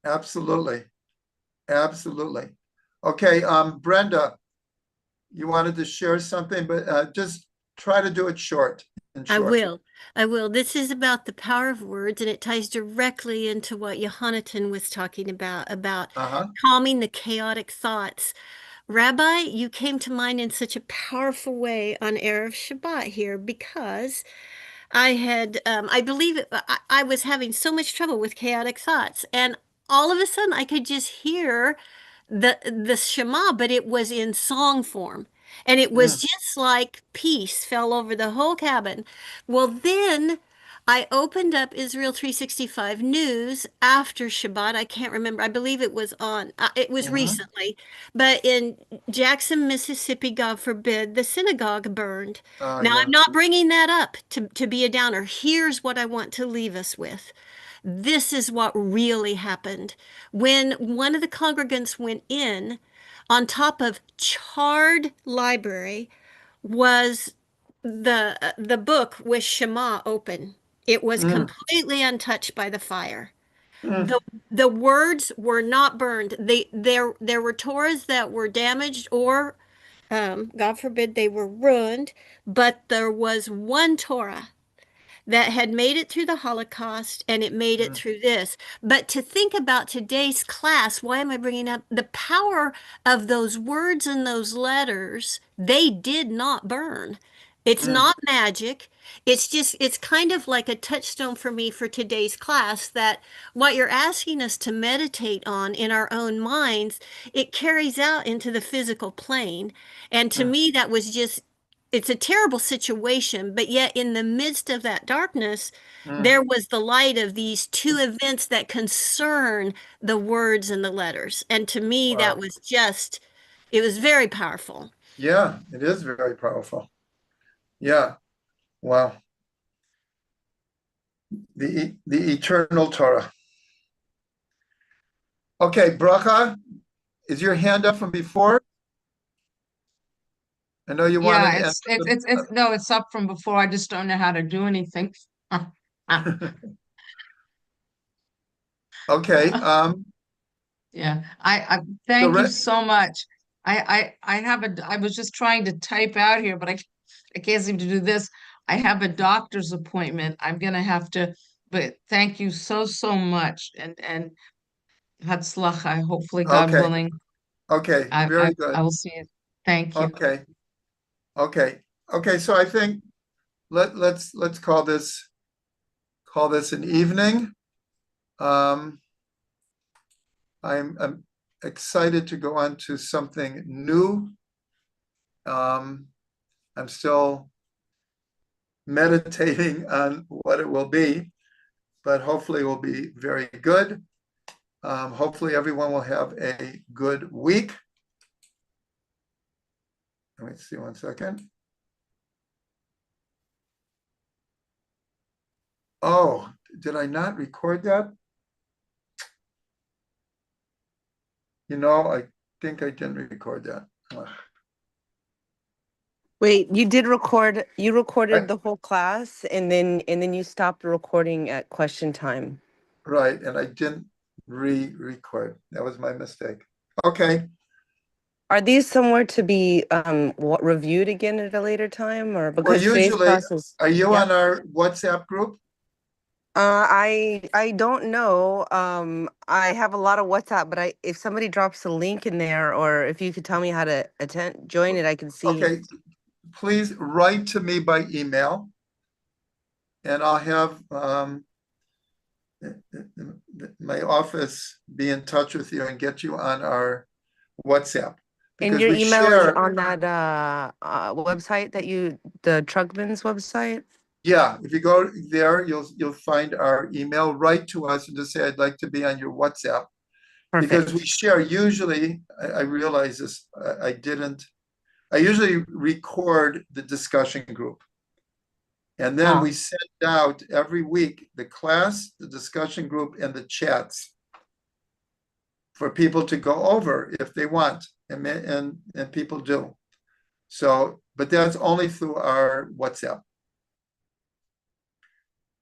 absolutely, absolutely. Okay, Brenda, you wanted to share something, but just try to do it short and I short. will. I will. This is about the power of words, and it ties directly into what Yohanatan was talking about Uh-huh. calming the chaotic thoughts. Rabbi, you came to mind in such a powerful way on Erev Shabbat here because I believe I was having so much trouble with chaotic thoughts, and all of a sudden I could just hear the Shema, but it was in song form. And it was just like peace fell over the whole cabin. Well, then I opened up Israel 365 News after Shabbat. I can't remember. I believe it was on, it was recently, but in Jackson, Mississippi, God forbid, the synagogue burned. Now, Yeah. I'm not bringing that up to be a downer. Here's what I want to leave us with. This is what really happened. When one of the congregants went in, on top of charred library was the book with Shema open. It was completely untouched by the fire. The words were not burned. There were Torahs that were damaged or God forbid they were ruined, but there was one Torah that had made it through the Holocaust and it made it through this. But to think about today's class, why am I bringing up the power of those words and those letters? They did not burn. It's not magic. It's kind of like a touchstone for me for today's class that what you're asking us to meditate on in our own minds, it carries out into the physical plane. And to me, that was just it's a terrible situation, but yet in the midst of that darkness, Mm. there was the light of these two events that concern the words and the letters. And to me, that Wow. was just, it was very powerful. Yeah, it is very powerful. Yeah. Wow. The eternal Torah. Okay, Bracha, is your hand up from before? I know you wanted Yeah, to it's no, it's up from before. I just don't know how to do anything. Okay, Yeah, I thank re- you so much. I was just trying to type out here, but I can't seem to do this. I have a doctor's appointment. I'm gonna have to, but thank you so much. And Hatzlacha, hopefully God okay, willing, okay, I very good. I will see you. Thank you. Okay, okay. So I think let's call this an evening. I'm excited to go on to something new. I'm still meditating on what it will be, but hopefully it will be very good. Hopefully everyone will have a good week. Let me see 1 second. Oh, did I not record that? You know, I think I didn't record that. Ugh. Wait, you recorded I- the whole class and then you stopped recording at question time. Right, and I didn't re-record. That was my mistake. Okay, Are these somewhere to be reviewed again at a later time, or well, because today's usually, class is are you yeah? on our WhatsApp group? I don't know. I have a lot of WhatsApp, but if somebody drops a link in there, or if you could tell me how to join it, I can see. Okay, please write to me by email, and I'll have my office be in touch with you and get you on our WhatsApp. And Because your we email is share, on that website the Trugman's website. yeah, if you go there, you'll find our email. Write to us and just say, I'd like to be on your WhatsApp. Because we Perfect. share, usually, I realize this, I usually record the discussion group. And then we send out every week the class, the discussion group, and the chats for people to go over if they want, and people do. So, but that's only through our WhatsApp.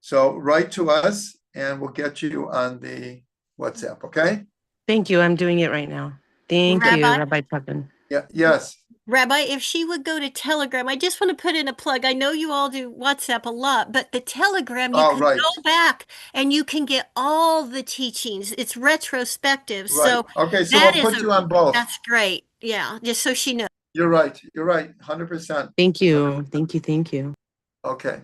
So write to us and we'll get you on the WhatsApp, okay? Thank you. I'm doing it right now. Thank you, Rabbi? Rabbi Trugman. Yeah, yes. Rabbi, if she would go to Telegram, I just want to put in a plug. I know you all do WhatsApp a lot, but the Telegram, you Oh, can right, go back and you can get all the teachings. It's retrospective. right. So Okay, so that we'll is put you on both. that's great. Yeah, just so she knows. You're right, 100%. Thank you. Thank you. Thank you. Okay.